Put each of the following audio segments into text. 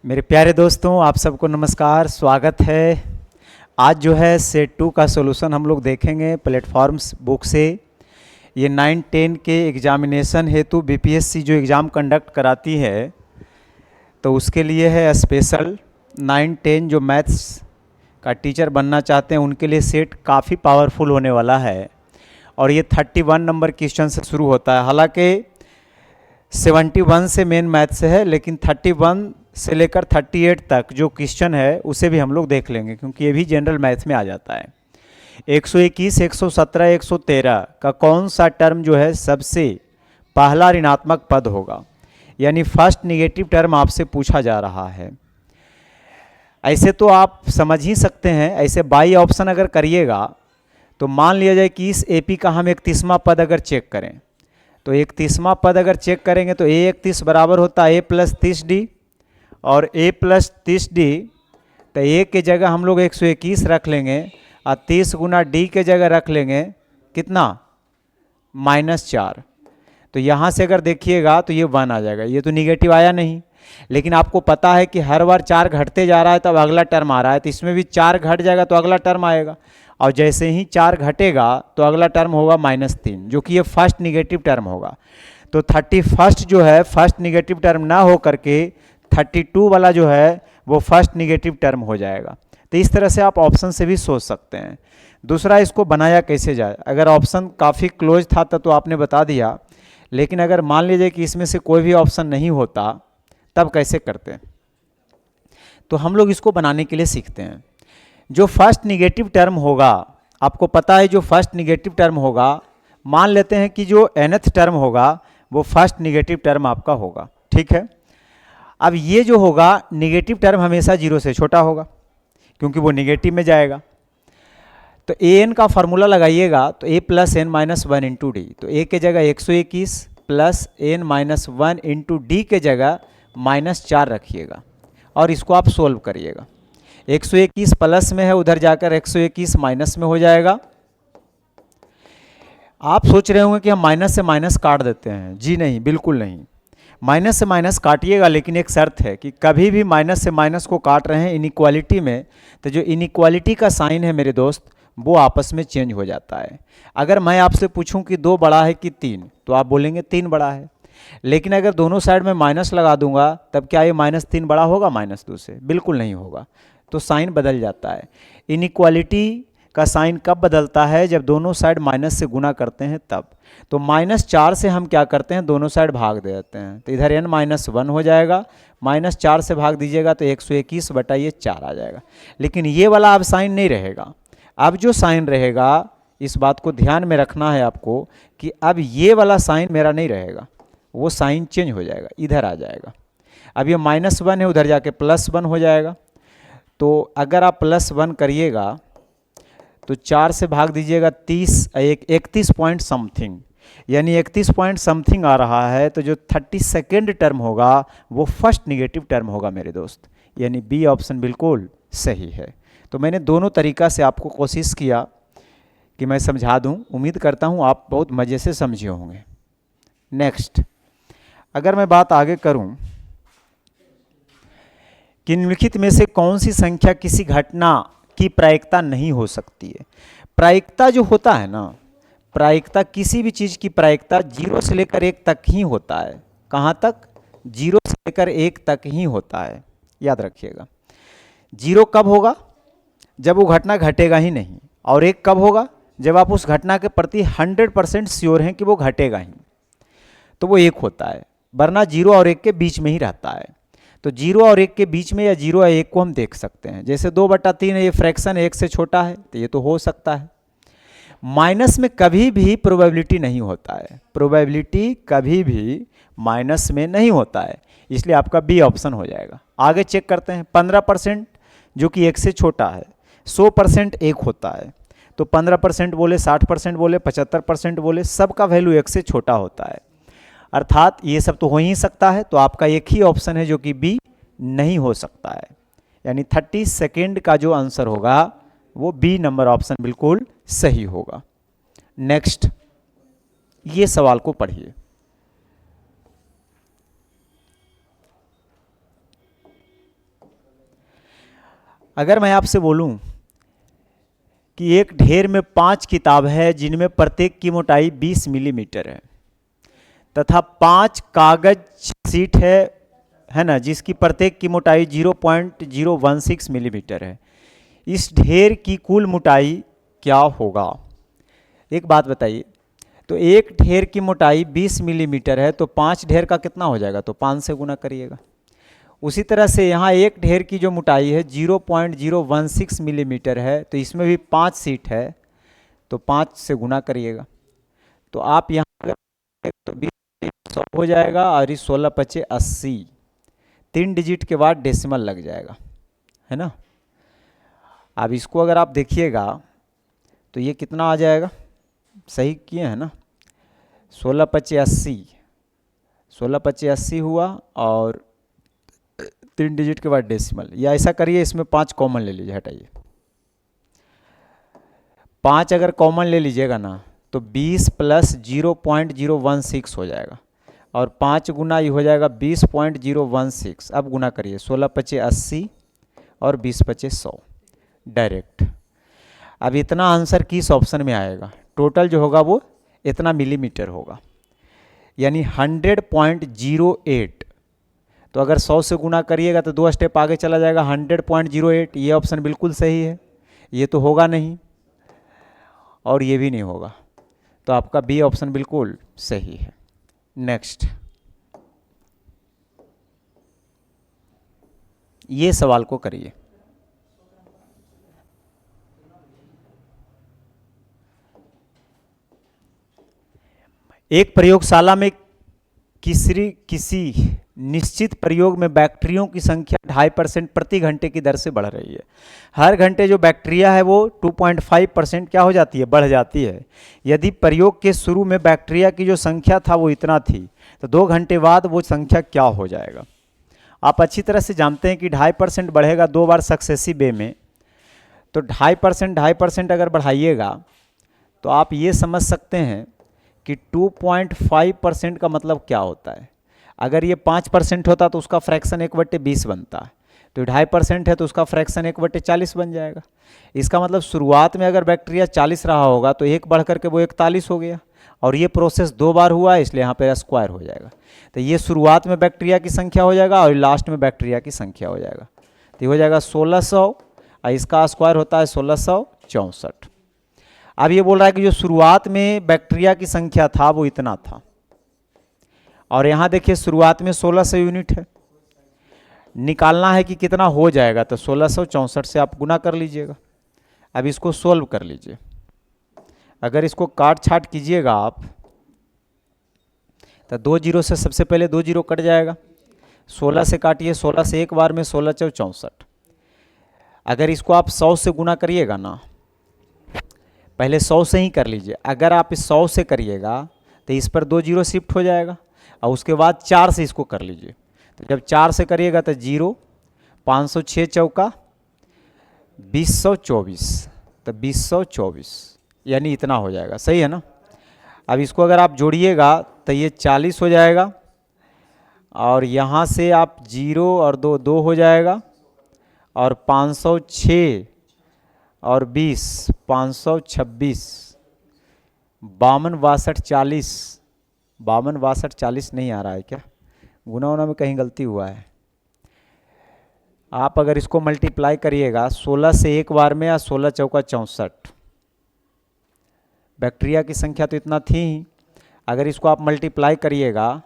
मेरे प्यारे दोस्तों, आप सबको नमस्कार, स्वागत है। आज जो है सेट 2 का सॉल्यूशन हम लोग देखेंगे प्लेटफॉर्म्स बुक से। ये 9-10 के एग्जामिनेशन हेतु बीपीएससी जो एग्ज़ाम कंडक्ट कराती है, तो उसके लिए है स्पेशल। 9-10 जो मैथ्स का टीचर बनना चाहते हैं उनके लिए सेट काफ़ी पावरफुल होने वाला है। और ये 31 नंबर क्वेश्चन से शुरू होता है। हालांकि 71 से मेन मैथ्स है, लेकिन 31 से लेकर 38 तक जो क्वेश्चन है उसे भी हम लोग देख लेंगे, क्योंकि ये भी जनरल मैथ्स में आ जाता है। 121, 117, 113 का कौन सा टर्म जो है सबसे पहला ऋणात्मक पद होगा, यानी फर्स्ट निगेटिव टर्म आपसे पूछा जा रहा है। ऐसे तो आप समझ ही सकते हैं, ऐसे बाई ऑप्शन अगर करिएगा तो मान लिया जाए कि इस एपी का हम 31वां पद अगर चेक करें, तो 31वां पद अगर चेक करेंगे तो A31 बराबर होता है A+30D, और A+30D तो A के जगह हम लोग 121 रख लेंगे और 30 गुना D के जगह रख लेंगे कितना, -4। तो यहाँ से अगर देखिएगा तो ये 1 आ जाएगा। ये तो निगेटिव आया नहीं, लेकिन आपको पता है कि हर बार 4 घटते जा रहा है तब अगला टर्म आ रहा है, तो इसमें भी 4 घट जाएगा तो अगला टर्म आएगा, और जैसे ही 4 घटेगा तो अगला टर्म होगा -3, जो कि ये फर्स्ट निगेटिव टर्म होगा। तो 31 जो है फर्स्ट निगेटिव टर्म ना हो करके 32 वाला जो है वो फर्स्ट निगेटिव टर्म हो जाएगा। तो इस तरह से आप ऑप्शन से भी सोच सकते हैं। दूसरा, इसको बनाया कैसे जाए। अगर ऑप्शन काफ़ी क्लोज था तो आपने बता दिया, लेकिन अगर मान लीजिए कि इसमें से कोई भी ऑप्शन नहीं होता तब कैसे करते हैं, तो हम लोग इसको बनाने के लिए सीखते हैं। जो फर्स्ट निगेटिव टर्म होगा, आपको पता है जो फर्स्ट निगेटिव टर्म होगा, मान लेते हैं कि जो nth टर्म होगा वो फर्स्ट निगेटिव टर्म आपका होगा, ठीक है। अब ये जो होगा निगेटिव टर्म हमेशा 0 से छोटा होगा, क्योंकि वो निगेटिव में जाएगा। तो an का फार्मूला लगाइएगा तो a+n-1 इंटू डी, तो a के जगह 121 प्लस n-1 इंटू डी के जगह -4 रखिएगा और इसको आप सोल्व करिएगा। 121 प्लस में है, उधर जाकर 121 माइनस में हो जाएगा। आप सोच रहे होंगे कि हम माइनस से माइनस काट देते हैं। जी नहीं, बिल्कुल नहीं। माइनस से माइनस काटिएगा, लेकिन एक शर्त है कि कभी भी माइनस से माइनस को काट रहे हैं इनइक्वालिटी में, तो जो इनइक्वालिटी का साइन है मेरे दोस्त, वो आपस में चेंज हो जाता है। अगर मैं आपसे पूछूं कि 2 बड़ा है कि 3, तो आप बोलेंगे 3 बड़ा है, लेकिन अगर दोनों साइड में माइनस लगा दूंगा तब क्या ये -3 बड़ा होगा -2 से? बिल्कुल नहीं होगा। तो साइन बदल जाता है। इनइक्वालिटी का साइन कब बदलता है? जब दोनों साइड माइनस से गुना करते हैं तब। तो -4 से हम क्या करते हैं, दोनों साइड भाग दे देते हैं, तो इधर n-1 हो जाएगा, -4 से भाग दीजिएगा तो 121/4 आ जाएगा। लेकिन ये वाला अब साइन नहीं रहेगा। अब जो साइन रहेगा, इस बात को ध्यान में रखना है आपको कि अब ये वाला साइन मेरा नहीं रहेगा, वो साइन चेंज हो जाएगा, इधर आ जाएगा। अब ये -1 है, उधर जाके +1 हो जाएगा। तो अगर आप +1 करिएगा तो 4 से भाग दीजिएगा 31 पॉइंट समथिंग, यानी 31 पॉइंट समथिंग आ रहा है। तो जो 32nd टर्म होगा वो फर्स्ट निगेटिव टर्म होगा मेरे दोस्त, यानी बी ऑप्शन बिल्कुल सही है। तो मैंने दोनों तरीका से आपको कोशिश किया कि मैं समझा दूं। उम्मीद करता हूं आप बहुत मज़े से समझे होंगे। नेक्स्ट, अगर मैं बात आगे करूं कि निम्नलिखित में से कौन सी संख्या किसी घटना की प्रायिकता नहीं हो सकती है। प्रायिकता जो होता है ना, प्रायिकता किसी भी चीज़ की प्रायिकता 0 से लेकर 1 तक ही होता है। कहाँ तक? 0 से लेकर 1 तक ही होता है, याद रखिएगा। 0 कब होगा? जब वो घटना घटेगा ही नहीं। और 1 कब होगा? जब आप उस घटना के प्रति 100% श्योर हैं कि वो घटेगा ही, तो वो 1 होता है। वरना 0 और 1 के बीच में ही रहता है। तो 0 और 1 के बीच में या 0 और 1 को हम देख सकते हैं। जैसे 2/3 है, ये फ्रैक्शन 1 से छोटा है, तो ये तो हो सकता है। माइनस में कभी भी प्रोबेबिलिटी नहीं होता है, प्रोबेबिलिटी कभी भी माइनस में नहीं होता है, इसलिए आपका बी ऑप्शन हो जाएगा। आगे चेक करते हैं। 15% जो कि 1 से छोटा है, 100% 1 होता है, तो 15% बोले, 60% बोले, 75% बोले, सबका वैल्यू 1 से छोटा होता है। अर्थात ये सब तो हो ही सकता है, तो आपका एक ही ऑप्शन है जो कि बी नहीं हो सकता है, यानी 32nd का जो आंसर होगा वो बी नंबर ऑप्शन बिल्कुल सही होगा। नेक्स्ट, ये सवाल को पढ़िए। अगर मैं आपसे बोलूं कि एक ढेर में 5 किताब है जिनमें प्रत्येक की मोटाई 20 मिलीमीटर है तथा 5 कागज सीट है ना, जिसकी प्रत्येक की मोटाई 0.016 मिलीमीटर है, इस ढेर की कुल मोटाई क्या होगा? एक बात बताइए, तो एक ढेर की मोटाई 20 मिलीमीटर है तो 5 ढेर का कितना हो जाएगा? तो 5 से गुना करिएगा। उसी तरह से यहाँ एक ढेर की जो मोटाई है 0.016 मिलीमीटर है तो इसमें भी 5 सीट है तो 5 से गुना करिएगा। तो आप यहाँ तो 20 100 हो जाएगा और इस 16 पचे 80, 3 डिजिट के बाद डेसिमल लग जाएगा, है ना। अब इसको अगर आप देखिएगा तो ये कितना आ जाएगा? सही किए हैं ना, 16 पचे 80, 16 पचे 80 हुआ और 3 डिजिट के बाद डेसिमल। या ऐसा करिए, इसमें 5 कॉमन ले लीजिए, हटाइए 5 अगर कॉमन ले लीजिएगा ना तो 20 प्लस 0.016 हो जाएगा और 5 गुना ये हो जाएगा 20.016। अब गुना करिए, 16 पचे 80 और 20 पचे 100 डायरेक्ट। अब इतना आंसर किस ऑप्शन में आएगा? टोटल जो होगा वो इतना मिलीमीटर होगा, यानी 100.08। तो अगर 100 से गुना करिएगा तो 2 स्टेप आगे चला जाएगा, 100.08। ये ऑप्शन बिल्कुल सही है, ये तो होगा नहीं और ये भी नहीं होगा, तो आपका बी ऑप्शन बिल्कुल सही है। नेक्स्ट, ये सवाल को करिए। एक प्रयोगशाला में किसी निश्चित प्रयोग में बैक्टीरियों की संख्या 2.5% प्रति घंटे की दर से बढ़ रही है। हर घंटे जो बैक्टीरिया है वो 2.5% क्या हो जाती है? बढ़ जाती है। यदि प्रयोग के शुरू में बैक्टीरिया की जो संख्या था वो इतना थी तो 2 घंटे बाद वो संख्या क्या हो जाएगा? आप अच्छी तरह से जानते हैं कि 2.5% बढ़ेगा 2 बार सक्सेसिव वे में, तो 2.5% अगर बढ़ाइएगा तो आप ये समझ सकते हैं कि 2.5% का मतलब क्या होता है। अगर ये 5% होता तो उसका फ्रैक्शन 1/20 बनता है, तो 2.5% है तो उसका फ्रैक्शन 1/40 बन जाएगा। इसका मतलब शुरुआत में अगर बैक्टीरिया 40 रहा होगा तो 1 बढ़ करके वो 41 हो गया और ये प्रोसेस 2 बार हुआ है, इसलिए यहाँ पे स्क्वायर हो जाएगा। तो ये शुरुआत में बैक्टीरिया की संख्या हो जाएगा और लास्ट में बैक्टीरिया की संख्या हो जाएगा, तो ये हो जाएगा 1600 और इसका स्क्वायर होता है 1664। अब ये बोल रहा है कि जो शुरुआत में बैक्टीरिया की संख्या था वो इतना था और यहाँ देखिए शुरुआत में 1600 यूनिट है, निकालना है कि कितना हो जाएगा, तो 1664 से आप गुना कर लीजिएगा। अब इसको सोल्व कर लीजिए। अगर इसको काट छाट कीजिएगा आप तो 2 जीरो से सबसे पहले 2 जीरो कट जाएगा, 16 से काटिए, 16 से एक बार में 16 चौ 64। अगर इसको आप 100 से गुना करिएगा ना, पहले 100 से ही कर लीजिए। अगर आप इस 100 से करिएगा तो इस पर 2 जीरो शिफ्ट हो जाएगा और उसके बाद 4 से इसको कर लीजिए। तो जब 4 से करिएगा तो 0, 506 चौका 2024, तो 2024 यानी इतना हो जाएगा, सही है ना। अब इसको अगर आप जोड़िएगा तो ये 40 हो जाएगा और यहाँ से आप 0 और 2 2 हो जाएगा और 506 और 20 526, 52 62 40, 52 62 40 नहीं आ रहा है क्या? गुना उना में कहीं गलती हुआ है। आप अगर इसको मल्टीप्लाई करिएगा 16 से एक बार में या 16 चौका 64, बैक्टीरिया की संख्या तो इतना थी ही। अगर इसको आप मल्टीप्लाई करिएगा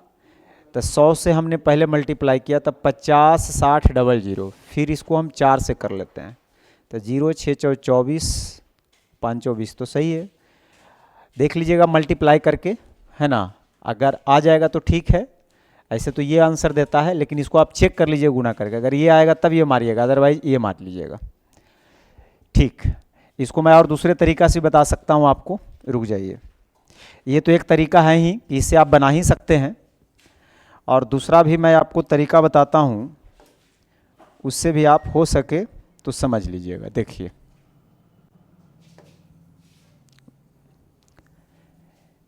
तो 100 से हमने पहले मल्टीप्लाई किया तब 50 60 00, फिर इसको हम 4 से कर लेते हैं तो 0 6 चौ 24 5 20, तो सही है। देख लीजिएगा मल्टीप्लाई करके, है ना। अगर आ जाएगा तो ठीक है, ऐसे तो ये आंसर देता है, लेकिन इसको आप चेक कर लीजिए गुना करके। अगर ये आएगा तब ये मारिएगा, अदरवाइज ये मार लीजिएगा। ठीक, इसको मैं और दूसरे तरीका से बता सकता हूँ आपको, रुक जाइए। ये तो एक तरीका है ही कि इससे आप बना ही सकते हैं, और दूसरा भी मैं आपको तरीका बताता हूँ, उससे भी आप हो सके तो समझ लीजिएगा। देखिए,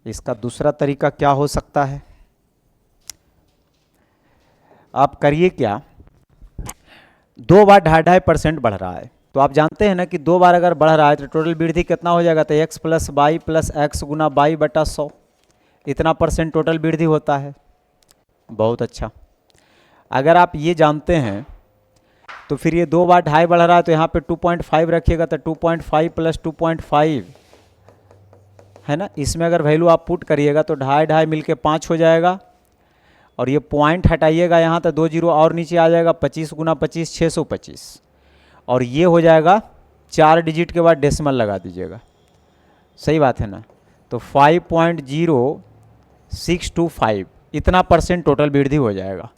इसका दूसरा तरीका क्या हो सकता है। आप करिए क्या, 2 बार 2.5% बढ़ रहा है, तो आप जानते हैं ना कि 2 बार अगर बढ़ रहा है तो टोटल वृद्धि कितना हो जाएगा, तो x plus Y plus X गुना बाई बटा 100, इतना % टोटल वृद्धि होता है। बहुत अच्छा। अगर आप ये जानते हैं तो फिर ये 2 बार ढाई बढ़ रहा है तो यहाँ पे 2.5 रखिएगा, तो 2.5 प्लस 2.5 है ना, इसमें अगर वैल्यू आप पुट करिएगा तो ढाई ढाई मिलके 5 हो जाएगा, और ये पॉइंट हटाइएगा यहाँ तो 2 जीरो और नीचे आ जाएगा, 25 गुना 25 625, और ये हो जाएगा 4 डिजिट के बाद डेसिमल लगा दीजिएगा, सही बात है ना। तो 5.0625 इतना % टोटल वृद्धि हो जाएगा।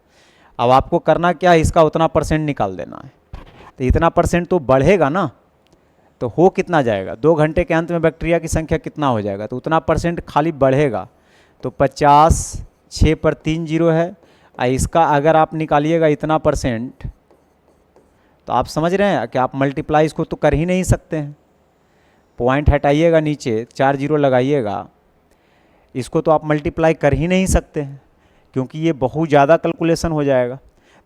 अब आपको करना क्या है, इसका उतना % निकाल देना है। तो इतना % तो बढ़ेगा ना, तो हो कितना जाएगा, 2 घंटे के अंत में बैक्टीरिया की संख्या कितना हो जाएगा, तो उतना % खाली बढ़ेगा। तो 50, 6 पर 3 जीरो है, और इसका अगर आप निकालिएगा इतना % तो आप समझ रहे हैं कि आप मल्टीप्लाई इसको तो कर ही नहीं सकते हैं। पॉइंट हटाइएगा नीचे, 4 जीरो लगाइएगा, इसको तो आप मल्टीप्लाई कर ही नहीं सकते हैं, क्योंकि ये बहुत ज़्यादा कैलकुलेशन हो जाएगा।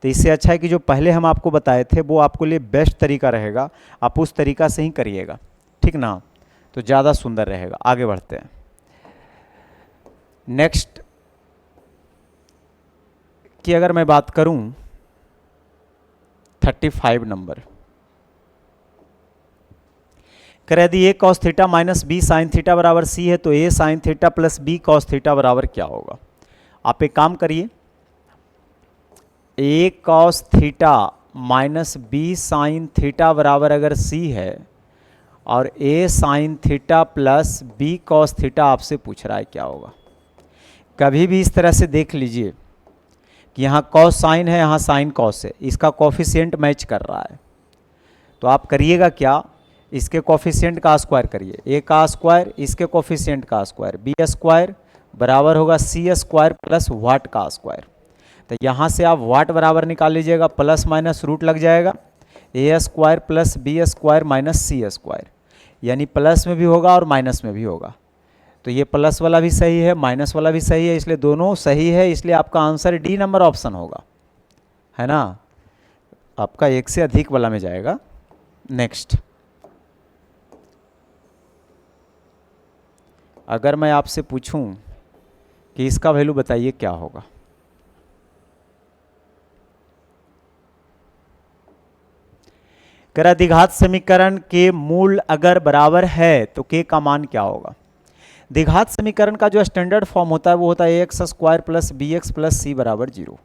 तो इससे अच्छा है कि जो पहले हम आपको बताए थे वो आपको लिए बेस्ट तरीका रहेगा, आप उस तरीका से ही करिएगा, ठीक ना, तो ज़्यादा सुंदर रहेगा। आगे बढ़ते हैं। नेक्स्ट की अगर मैं बात करूं 35 नंबर, कह यदि a cos theta minus B sine theta बराबर c है तो a sine theta plus b cos theta बराबर क्या होगा। आप एक काम करिए, a cos theta minus B sine theta बराबर अगर c है और a sine theta plus b cos theta आपसे पूछ रहा है क्या होगा। कभी भी इस तरह से देख लीजिए कि यहाँ cos साइन है, यहाँ साइन cos है, इसका कोफिशिएंट मैच कर रहा है, तो आप करिएगा क्या, इसके कोफिशिएंट का स्क्वायर करिए, a का स्क्वायर इसके कोफिशिएंट का स्क्वायर, b स्क्वायर बराबर होगा c स्क्वायर प्लस वाट का स्क्वायर। तो यहाँ से आप वाट बराबर निकाल लीजिएगा, प्लस माइनस रूट लग जाएगा, a square plus b square minus c square, यानी प्लस में भी होगा और माइनस में भी होगा। तो ये प्लस वाला भी सही है, माइनस वाला भी सही है, इसलिए दोनों सही है, इसलिए आपका आंसर डी नंबर ऑप्शन होगा, है ना। आपका एक से अधिक वाला में जाएगा। नेक्स्ट, अगर मैं आपसे पूछूं कि इसका वैल्यू बताइए क्या होगा, करा द्विघात समीकरण के मूल अगर बराबर है तो के का मान क्या होगा। द्विघात समीकरण का जो स्टैंडर्ड फॉर्म होता है वो होता है x square plus b x plus c बराबर 0,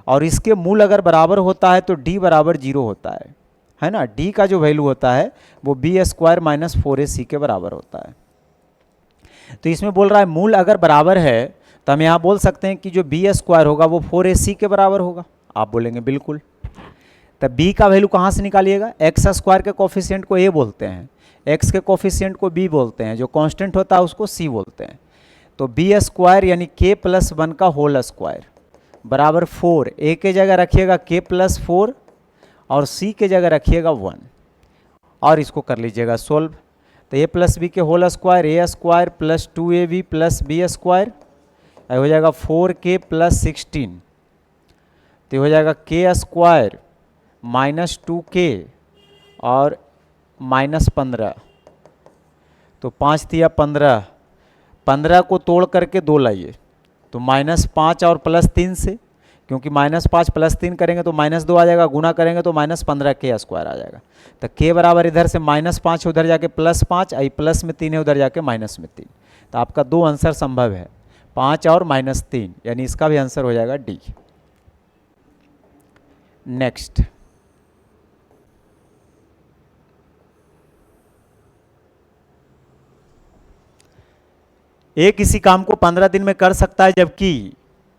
और इसके मूल अगर बराबर होता है तो डी बराबर 0 होता है ना। डी का जो वैल्यू होता है वो बी स्क्वायर माइनस 4ac के बराबर होता है। तो इसमें बोल रहा है मूल अगर बराबर है तो हम यहाँ बोल सकते हैं कि जो बी स्क्वायर होगा वो 4ac के बराबर होगा। आप बोलेंगे बिल्कुल, तब b का वैल्यू कहाँ से निकालिएगा, एक्स स्क्वायर के कोफिशिएंट को a बोलते हैं, x के कोफिशिएंट को b बोलते हैं, जो कांस्टेंट होता है उसको c बोलते हैं। तो b स्क्वायर यानी k प्लस 1 का होल स्क्वायर बराबर 4, a के जगह रखिएगा k प्लस 4 और c के जगह रखिएगा 1, और इसको कर लीजिएगा सोल्व। तो a प्लस बी के whole square, a square plus 2ab plus B square हो जाएगा 4k प्लस 16, तो हो जाएगा k स्क्वायर माइनस 2k और माइनस 15, तो 5 दिया 15, 15 को तोड़ करके 2 लाइए, तो -5 और +3 से, क्योंकि -5 +3 करेंगे तो -2 आ जाएगा, गुना करेंगे तो -15k स्क्वायर आ जाएगा। तो k बराबर इधर से -5 उधर जाके +5, आई प्लस में 3 है उधर जाके माइनस में 3, तो आपका 2 आंसर संभव है, 5 और -3, यानी इसका भी आंसर हो जाएगा डी। नेक्स्ट, ए किसी काम को 15 दिन में कर सकता है,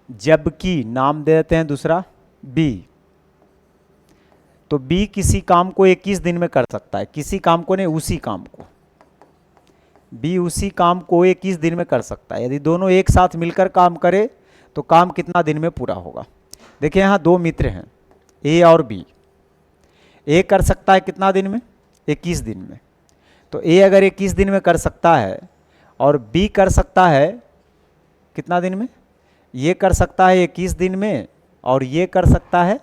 जबकि नाम दे देते हैं दूसरा बी, तो बी किसी काम को 21 दिन में कर सकता है, किसी काम को नहीं उसी काम को, बी उसी काम को 21 दिन में कर सकता है। यदि दोनों एक साथ मिलकर काम करे तो काम कितना दिन में पूरा होगा। देखिए यहाँ 2 मित्र हैं ए और बी, ए कर सकता है कितना दिन में, 21 दिन में। तो ए अगर 21 दिन में कर सकता है और बी कर सकता है कितना दिन में, ये कर सकता है 21 दिन में और ये कर सकता है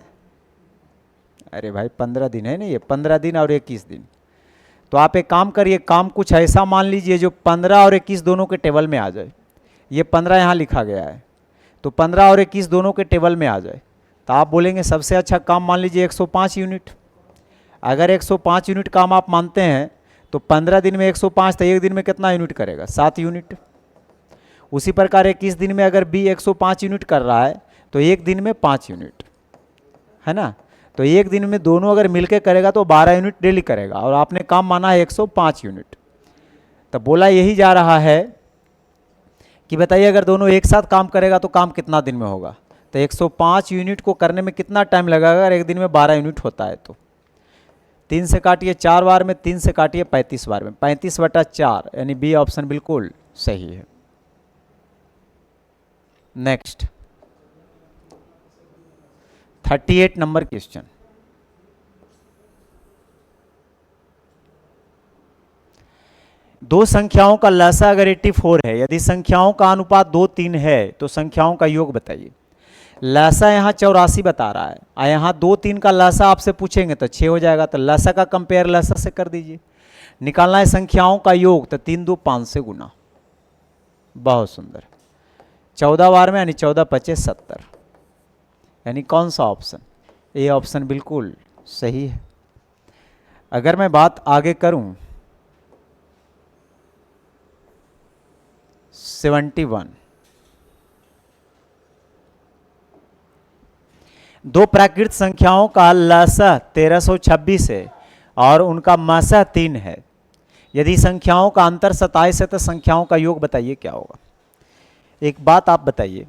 अरे भाई 15 दिन है ना, ये 15 दिन और 21 दिन। तो आप एक काम करिए, काम कुछ ऐसा मान लीजिए जो 15 और 21 दोनों के टेबल में आ जाए। ये 15 यहाँ लिखा गया है, तो 15 और 21 दोनों के टेबल में आ जाए। तो आप बोलेंगे सबसे अच्छा काम मान लीजिए 105 यूनिट। अगर 105 यूनिट काम आप मानते हैं तो 15 दिन में 105, तो एक दिन में कितना यूनिट करेगा? 7 यूनिट। उसी प्रकार 21 दिन में अगर बी 105 यूनिट कर रहा है तो एक दिन में 5 यूनिट, है ना। तो एक दिन में दोनों अगर मिलके करेगा तो 12 यूनिट डेली करेगा, और आपने काम माना है 105 यूनिट। तो बोला यही जा रहा है कि बताइए अगर दोनों एक साथ काम करेगा तो काम कितना दिन में होगा। तो 105 यूनिट को करने में कितना टाइम लगेगा अगर एक दिन में 12 यूनिट होता है तो? 3 से काटिए 4 बार में, 3 से काटिए 35 बार में, 35/4, यानी बी ऑप्शन बिल्कुल सही है। Next 38 number question. दो संख्याओं का लसा अगर 84 है, यदि संख्याओं का अनुपात 2-3 है तो संख्याओं का योग बताइए। लसा यहाँ 84 बता रहा है, और यहाँ 2-3 का लसा आपसे पूछेंगे तो 6 हो जाएगा। तो लसा का कंपेयर लसा से कर दीजिए। निकालना है संख्याओं का योग, तो 3 2 5 से गुना। बहुत सुंदर। 14 बार में, यानी 14×5 = 70, यानी कौन सा ऑप्शन? ए ऑप्शन बिल्कुल सही है। अगर मैं बात आगे करूं 71, दो प्राकृत संख्याओं का लसा 1326 है और उनका मसा 3 है। यदि संख्याओं का अंतर 27 है तो संख्याओं का योग बताइए क्या होगा। एक बात आप बताइए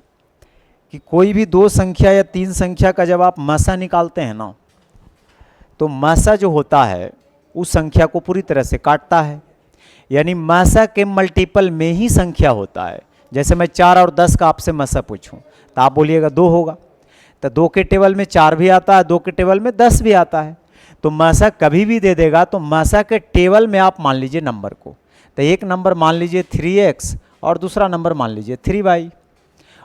कि कोई भी दो संख्या या तीन संख्या का जब आप मसा निकालते हैं ना, तो मसा जो होता है उस संख्या को पूरी तरह से काटता है, यानी मसा के मल्टीपल में ही संख्या होता है। जैसे मैं 4 और 10 का आपसे मसा पूछूं तो आप बोलिएगा 2 होगा, तो 2 के टेबल में 4 भी आता है, 2 के टेबल में 10 भी आता है। तो मसा कभी भी दे देगा तो मसा के टेबल में आप मान लीजिए नंबर को, तो एक नंबर मान लीजिए 3x और दूसरा नंबर मान लीजिए 3y,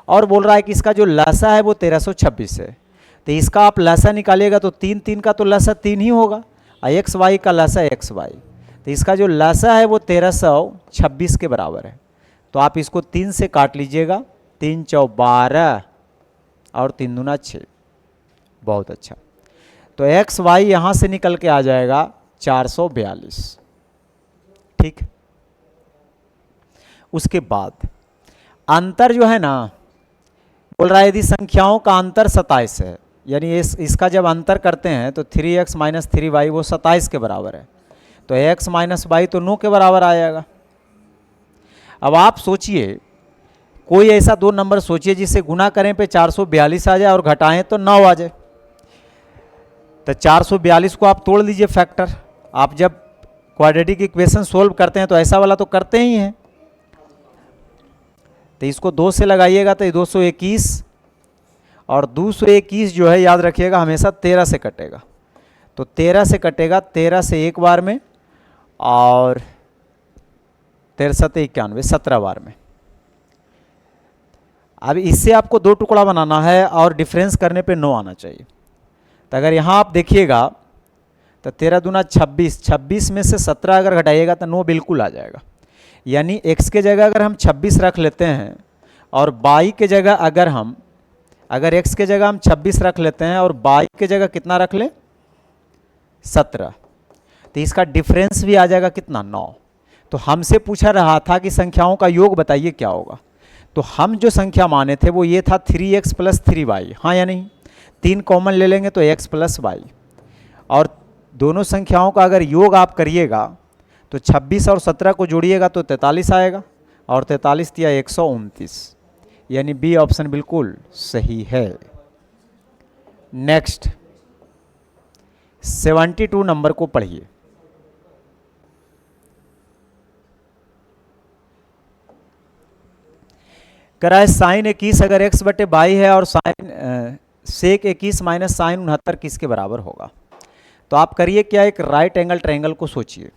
और बोल रहा है कि इसका जो लसा है वो 1326 है। तो इसका आप लसा निकालिएगा तो 3 का तो लसा 3 ही होगा, और xy का लसा xy, तो इसका जो लसा है वो 1326 के बराबर है। तो आप इसको 3 से काट लीजिएगा, 3 × 12 और 3 दूना 6। बहुत अच्छा। तो xy यहाँ से निकल के आ जाएगा 442। ठीक। उसके बाद अंतर जो है ना, बोल रहा है यदि संख्याओं का अंतर 27 है, यानी इसका जब अंतर करते हैं तो 3x - 3y वो 27 के बराबर है। तो x - y तो 9 के बराबर आ जाएगा। अब आप सोचिए, कोई ऐसा दो नंबर सोचिए जिसे गुना करें पे 442 आ जाए और घटाएं तो 9 आ जाए। तो 442 को आप तोड़ लीजिए फैक्टर। आप जब क्वाड्रेटिक इक्वेशन सोल्व करते हैं तो ऐसा वाला तो करते ही हैं। तो इसको 2 से लगाइएगा तो 221, और 221 जो है याद रखिएगा हमेशा 13 से कटेगा। तो 13 से कटेगा, 13 से एक बार में, और 13×7 = 91, 17 बार में। अब इससे आपको 2 टुकड़ा बनाना है और डिफरेंस करने पे 9 आना चाहिए। तो अगर यहाँ आप देखिएगा तो 13 दूना 26, 26 में से 17 अगर घटाइएगा तो 9 बिल्कुल आ जाएगा। यानी x के जगह अगर हम 26 रख लेते हैं और y के जगह अगर x के जगह हम 26 रख लेते हैं और y के जगह कितना रख लें, 17, तो इसका डिफरेंस भी आ जाएगा कितना, 9। तो हमसे पूछा रहा था कि संख्याओं का योग बताइए क्या होगा। तो हम जो संख्या माने थे वो ये था 3x + 3y, हाँ या नहीं। 3 कॉमन ले लेंगे तो x + y, और दोनों संख्याओं का अगर योग आप करिएगा तो 26 और 17 को जोड़िएगा तो 43 आएगा, और 43 × 129, यानी बी ऑप्शन बिल्कुल सही है। नेक्स्ट 72 नंबर को पढ़िए। करा है sin 21 अगर x/y है और sin sec 21 - sin 69 किसके बराबर होगा। तो आप करिए क्या, एक राइट एंगल ट्रायंगल को सोचिए।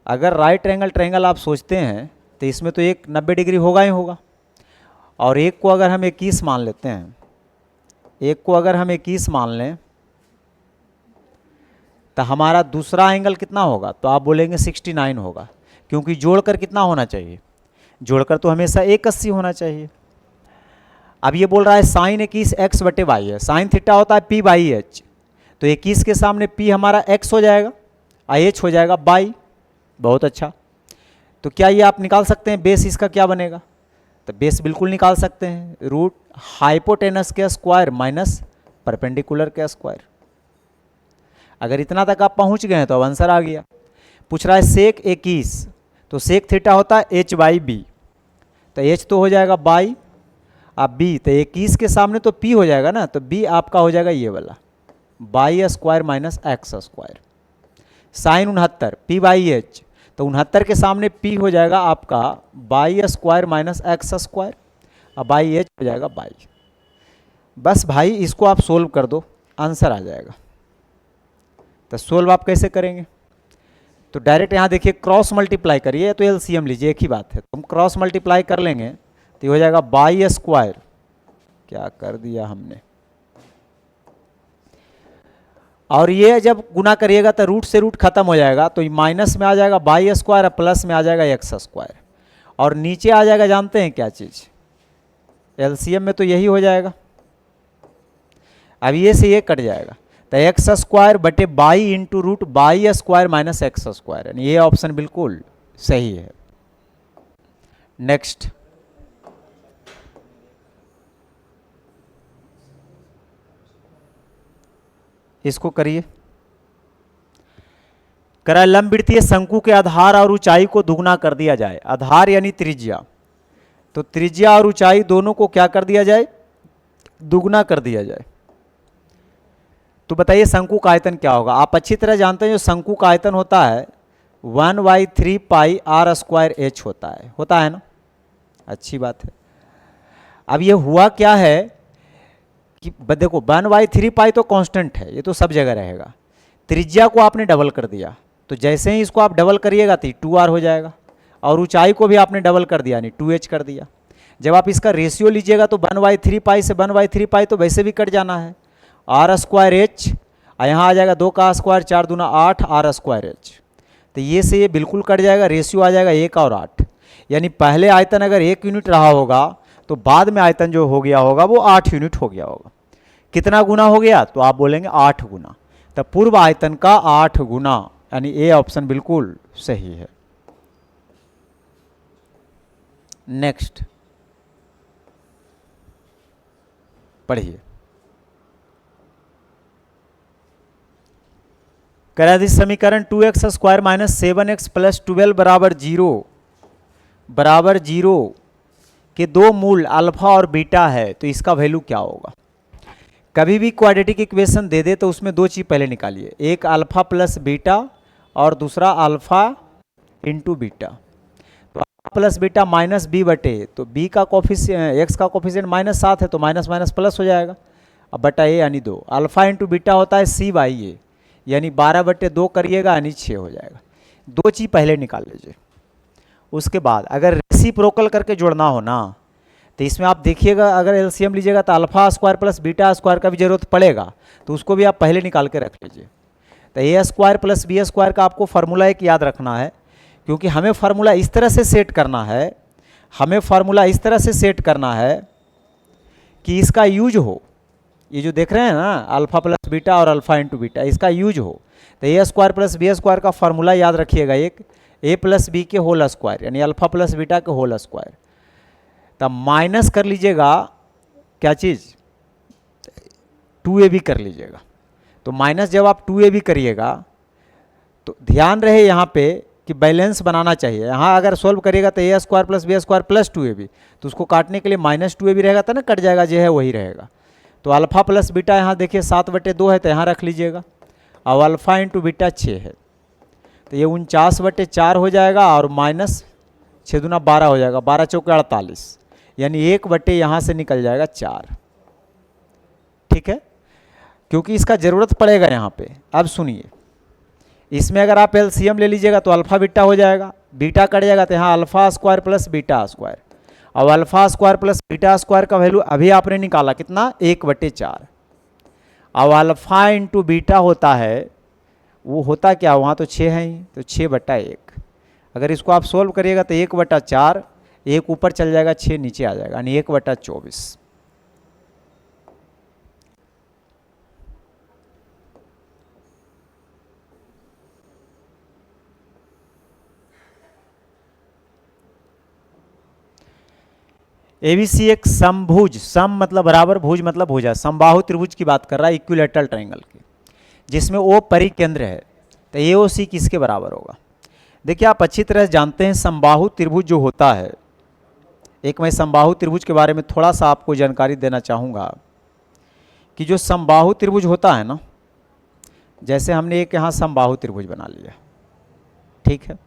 अगर राइट एंगल ट्रायंगल आप सोचते हैं तो इसमें तो एक 90 डिग्री होगा ही होगा, और एक को अगर हम 21 मान लेते हैं, एक को अगर हम 21 मान लें तो हमारा दूसरा एंगल कितना होगा, तो आप बोलेंगे 69 होगा, क्योंकि जोड़कर कितना होना चाहिए, जोड़कर तो हमेशा 180 होना चाहिए। अब ये बोल रहा है साइन 21 एक्स बटे वाई है, साइन थीटा होता है पी बाई एच, तो 21 के सामने पी हमारा एक्स हो जाएगा और एच हो जाएगा बाई। बहुत अच्छा, तो क्या ये आप निकाल सकते हैं बेस इसका क्या बनेगा, तो बेस बिल्कुल निकाल सकते हैं, रूट हाइपोटेनस के स्क्वायर माइनस परपेंडिकुलर के स्क्वायर। अगर इतना तक आप पहुंच गए हैं तो अब आंसर आ गया। पूछ रहा है सेक 21, तो सेक थीटा होता है एच बाई बी, तो एच तो हो जाएगा बाई, अब बी तो 21 के सामने तो पी हो जाएगा ना, तो बी आपका हो जाएगा ये वाला Y square minus X square. Sine 69 P by H, तो 69 के सामने पी हो जाएगा आपका Y square minus X square, और बाई एच हो जाएगा बाई। बस भाई इसको आप सोल्व कर दो, आंसर आ जाएगा। तो सोल्व आप कैसे करेंगे, तो डायरेक्ट यहाँ देखिए क्रॉस मल्टीप्लाई करिए, तो एलसीएम लीजिए, एक ही बात है, तो हम क्रॉस मल्टीप्लाई कर लेंगे तो ये हो जाएगा बाई स्क्वायर, क्या कर दिया हमने, और ये जब गुना करिएगा तो रूट से रूट खत्म हो जाएगा, तो ये माइनस में आ जाएगा बाई स्क्वायर और प्लस में आ जाएगा एक्स स्क्वायर, और नीचे आ जाएगा जानते हैं क्या चीज़, एलसीएम में तो यही हो जाएगा। अब ये से ये कट जाएगा, तो एक्स स्क्वायर बटे Y into root Y square minus X square, यानी ये ऑप्शन बिल्कुल सही है। नेक्स्ट, इसको करिए। करा लंबवृत्तीय शंकु के आधार और ऊंचाई को दुगना कर दिया जाए, आधार यानी त्रिज्या, तो त्रिज्या और ऊंचाई दोनों को क्या कर दिया जाए, दुगना कर दिया जाए। तो बताइए शंकु का आयतन क्या होगा, आप अच्छी तरह जानते हैं जो शंकु का आयतन होता है 1/3 पाई आर स्क्वायर एच होता है ना, अच्छी बात है। अब ये हुआ क्या है कि देखो 1/3 पाई तो कांस्टेंट है, ये तो सब जगह रहेगा, त्रिज्या को आपने डबल कर दिया, तो जैसे ही इसको आप डबल करिएगा तो 2r हो जाएगा, और ऊंचाई को भी आपने डबल कर दिया यानी 2h कर दिया। जब आप इसका रेशियो लीजिएगा तो 1/3 पाई से 1/3 पाई तो वैसे भी कट जाना है, आर स्क्वायर एच, यहाँ आ जाएगा 2 का स्क्वायर 4 दूना 8 आर स्क्वायर एच, तो ये से ये बिल्कुल कट जाएगा, रेशियो आ जाएगा 1 और 8, यानी पहले आयतन अगर 1 यूनिट रहा होगा तो बाद में आयतन जो हो गया होगा वो 8 यूनिट हो गया होगा। कितना गुना हो गया, तो आप बोलेंगे 8 गुना, तो पूर्व आयतन का 8 गुना, यानी ए ऑप्शन बिल्कुल सही है। नेक्स्ट पढ़िए। कराधित समीकरण 2x square minus 7x plus 12 बराबर जीरो के दो मूल अल्फा और बीटा है, तो इसका वैल्यू क्या होगा। कभी भी क्वाड्रेटिक इक्वेशन दे दे तो उसमें दो चीज़ पहले निकालिए, एक अल्फा प्लस बीटा और दूसरा अल्फा इंटू बीटा। तो alpha plus beta minus B बटे, तो बी का कोफिशिएंट एक्स का कोफिशिएंट -7 है, तो माइनस माइनस प्लस हो जाएगा, अब बटा ए यानी 2। अल्फा इंटू बीटा होता है सी बाई ए, यानी 12/2 करिएगा यानी 6 हो जाएगा। दो चीज़ पहले निकाल लीजिए, उसके बाद अगर रेसिप्रोकल करके जोड़ना हो ना, तो इसमें आप देखिएगा अगर एलसीएम लीजिएगा तो alpha square plus beta square का भी जरूरत पड़ेगा, तो उसको भी आप पहले निकाल के रख लीजिए। तो a square plus B square का आपको फार्मूला एक याद रखना है, क्योंकि हमें फार्मूला इस तरह से सेट करना है, हमें फार्मूला इस तरह से सेट करना है कि इसका यूज हो, ये जो देख रहे हैं ना अल्फा प्लस बीटा और अल्फा इंटू बीटा, इसका यूज हो। तो a square plus B square का फार्मूला याद रखिएगा, एक ए प्लस बी के होल स्क्वायर यानी अल्फा प्लस बीटा के होल स्क्वायर, तब माइनस कर लीजिएगा क्या चीज़ 2ab कर लीजिएगा। तो माइनस जब आप 2ab करिएगा तो ध्यान रहे यहाँ पे कि बैलेंस बनाना चाहिए। यहाँ अगर सोल्व करिएगा तो a square plus B square plus 2ab, तो उसको काटने के लिए -2ab रहेगा, तो ना कट जाएगा, जो है वही रहेगा। तो अल्फा प्लस बीटा यहाँ देखिए 7/2 है, तो यहाँ रख लीजिएगा, और अल्फा इंटू बीटा 6 है, तो ये 49/4 हो जाएगा, और माइनस 6 दूना 12 हो जाएगा, 12 चौके 48, यानी 1/, यहाँ से निकल जाएगा 4। ठीक है, क्योंकि इसका ज़रूरत पड़ेगा यहाँ पे। अब सुनिए, इसमें अगर आप एलसीएम ले लीजिएगा तो अल्फा बीटा हो जाएगा, बीटा कट जाएगा, तो यहाँ alpha square plus beta square, और alpha square plus beta square का वैल्यू अभी आपने निकाला कितना 1/4, और अल्फा इंटू बीटा होता है वो होता क्या, वहाँ तो 6 है ही, तो 6/1। अगर इसको आप सोल्व करिएगा तो 1/4, एक ऊपर चल जाएगा, 6 नीचे आ जाएगा, यानी 1/24। एबीसी एक समभुज, सम मतलब बराबर, भुज मतलब भुजा, समबाहु त्रिभुज की बात कर रहा है, इक्विलेटरल ट्रायंगल की, जिसमें ओ परिकेंद्र है। तो एओसी किसके बराबर होगा? देखिए आप अच्छी तरह जानते हैं समबाहु त्रिभुज जो होता है, एक मैं समबाहु त्रिभुज के बारे में थोड़ा सा आपको जानकारी देना चाहूँगा कि जो समबाहु त्रिभुज होता है ना, जैसे हमने एक यहाँ समबाहु त्रिभुज बना लिया, ठीक है,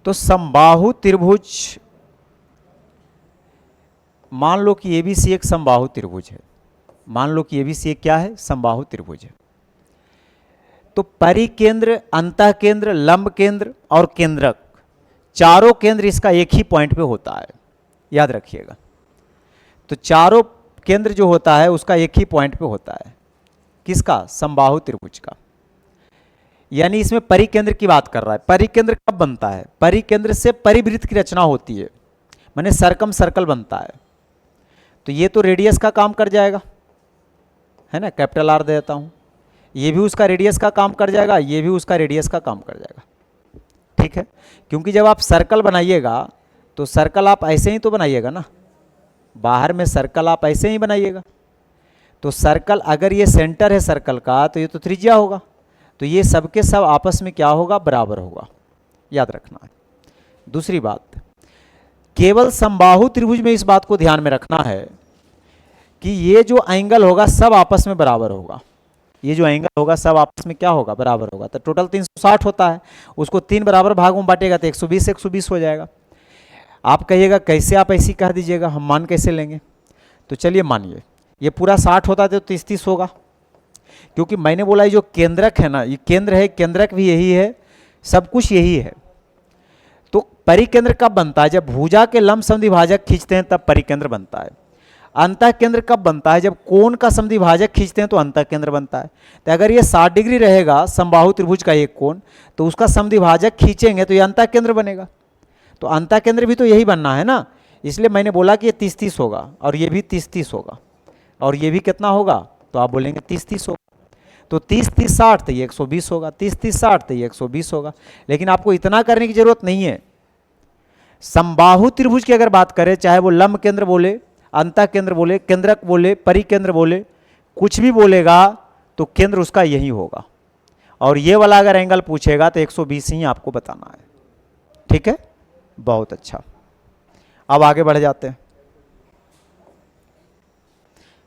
तो समबाहु त्रिभुज, मान लो कि एबीसी एक समबाहु त्रिभुज है, मान लो कि एबीसी एक क्या है, समबाहु त्रिभुज है। तो परिकेंद्र, अंतःकेंद्र, लंब केंद्र और केंद्रक, चारों केंद्र इसका एक ही पॉइंट पे होता है, याद रखिएगा। तो चारों केंद्र जो होता है उसका एक ही पॉइंट पे होता है, किसका, समबाहु त्रिभुज का। यानी इसमें परिकेंद्र की बात कर रहा है। परिकेंद्र कब बनता है? परिकेंद्र से परिवृत्त की रचना होती है, माने सरकम सर्कल बनता है। तो ये तो रेडियस का काम कर जाएगा, है ना, कैपिटल आर दे देता हूँ, ये भी उसका रेडियस का काम कर जाएगा, ये भी उसका रेडियस का काम कर जाएगा, ठीक है। क्योंकि जब आप सर्कल बनाइएगा तो सर्कल आप ऐसे ही तो बनाइएगा ना, बाहर में सर्कल आप ऐसे ही बनाइएगा। तो सर्कल अगर ये सेंटर है सर्कल का तो ये तो त्रिज्या होगा, तो ये सबके सब आपस में क्या होगा, बराबर होगा, याद रखना है। दूसरी बात, केवल समबाहु त्रिभुज में इस बात को ध्यान में रखना है कि ये जो एंगल होगा सब आपस में बराबर होगा, ये जो एंगल होगा सब आपस में क्या होगा, बराबर होगा। तो टोटल 360 होता है, उसको 3 बराबर भागों में बांटेगा तो 120 120 हो जाएगा। आप कहिएगा कैसे, आप ऐसी कह दीजिएगा, हम मान कैसे लेंगे? तो चलिए मानिए ये पूरा 60 होता तो 30-30 होगा, क्योंकि मैंने बोला ये जो केंद्रक है ना, ये केंद्र है, केंद्रक भी यही है, सब कुछ यही है। तो परिकेंद्र कब बनता है? जब भुजा के लंब समद्विभाजक खींचते हैं तब परिकेंद्र बनता है। अंतः केंद्र कब बनता है? जब कोण का समद्विभाजक खींचते हैं तो अंतः केंद्र बनता है। तो अगर ये 60 डिग्री रहेगा समबाहु त्रिभुज का एक कोण, तो उसका समद्विभाजक खींचेंगे तो ये अंतः केंद्र बनेगा। तो अंतः केंद्र भी तो यही बनना है ना, इसलिए मैंने बोला कि ये 30-30 होगा, और ये भी 30-30 होगा, और ये भी कितना होगा, तो आप बोलेंगे 30-30 होगा। तो 30-30 60 तो ये 120 होगा, 30-30 60 तो ये 120 होगा। लेकिन आपको इतना करने की जरूरत नहीं है। समबाहु त्रिभुज की अगर बात करें, चाहे वो लंब केंद्र बोले, अंतः केंद्र बोले, केंद्रक बोले, परिकेंद्र बोले, कुछ भी बोलेगा तो केंद्र उसका यही होगा। और ये वाला अगर एंगल पूछेगा तो 120 ही आपको बताना है, ठीक है। बहुत अच्छा, अब आगे बढ़ जाते हैं।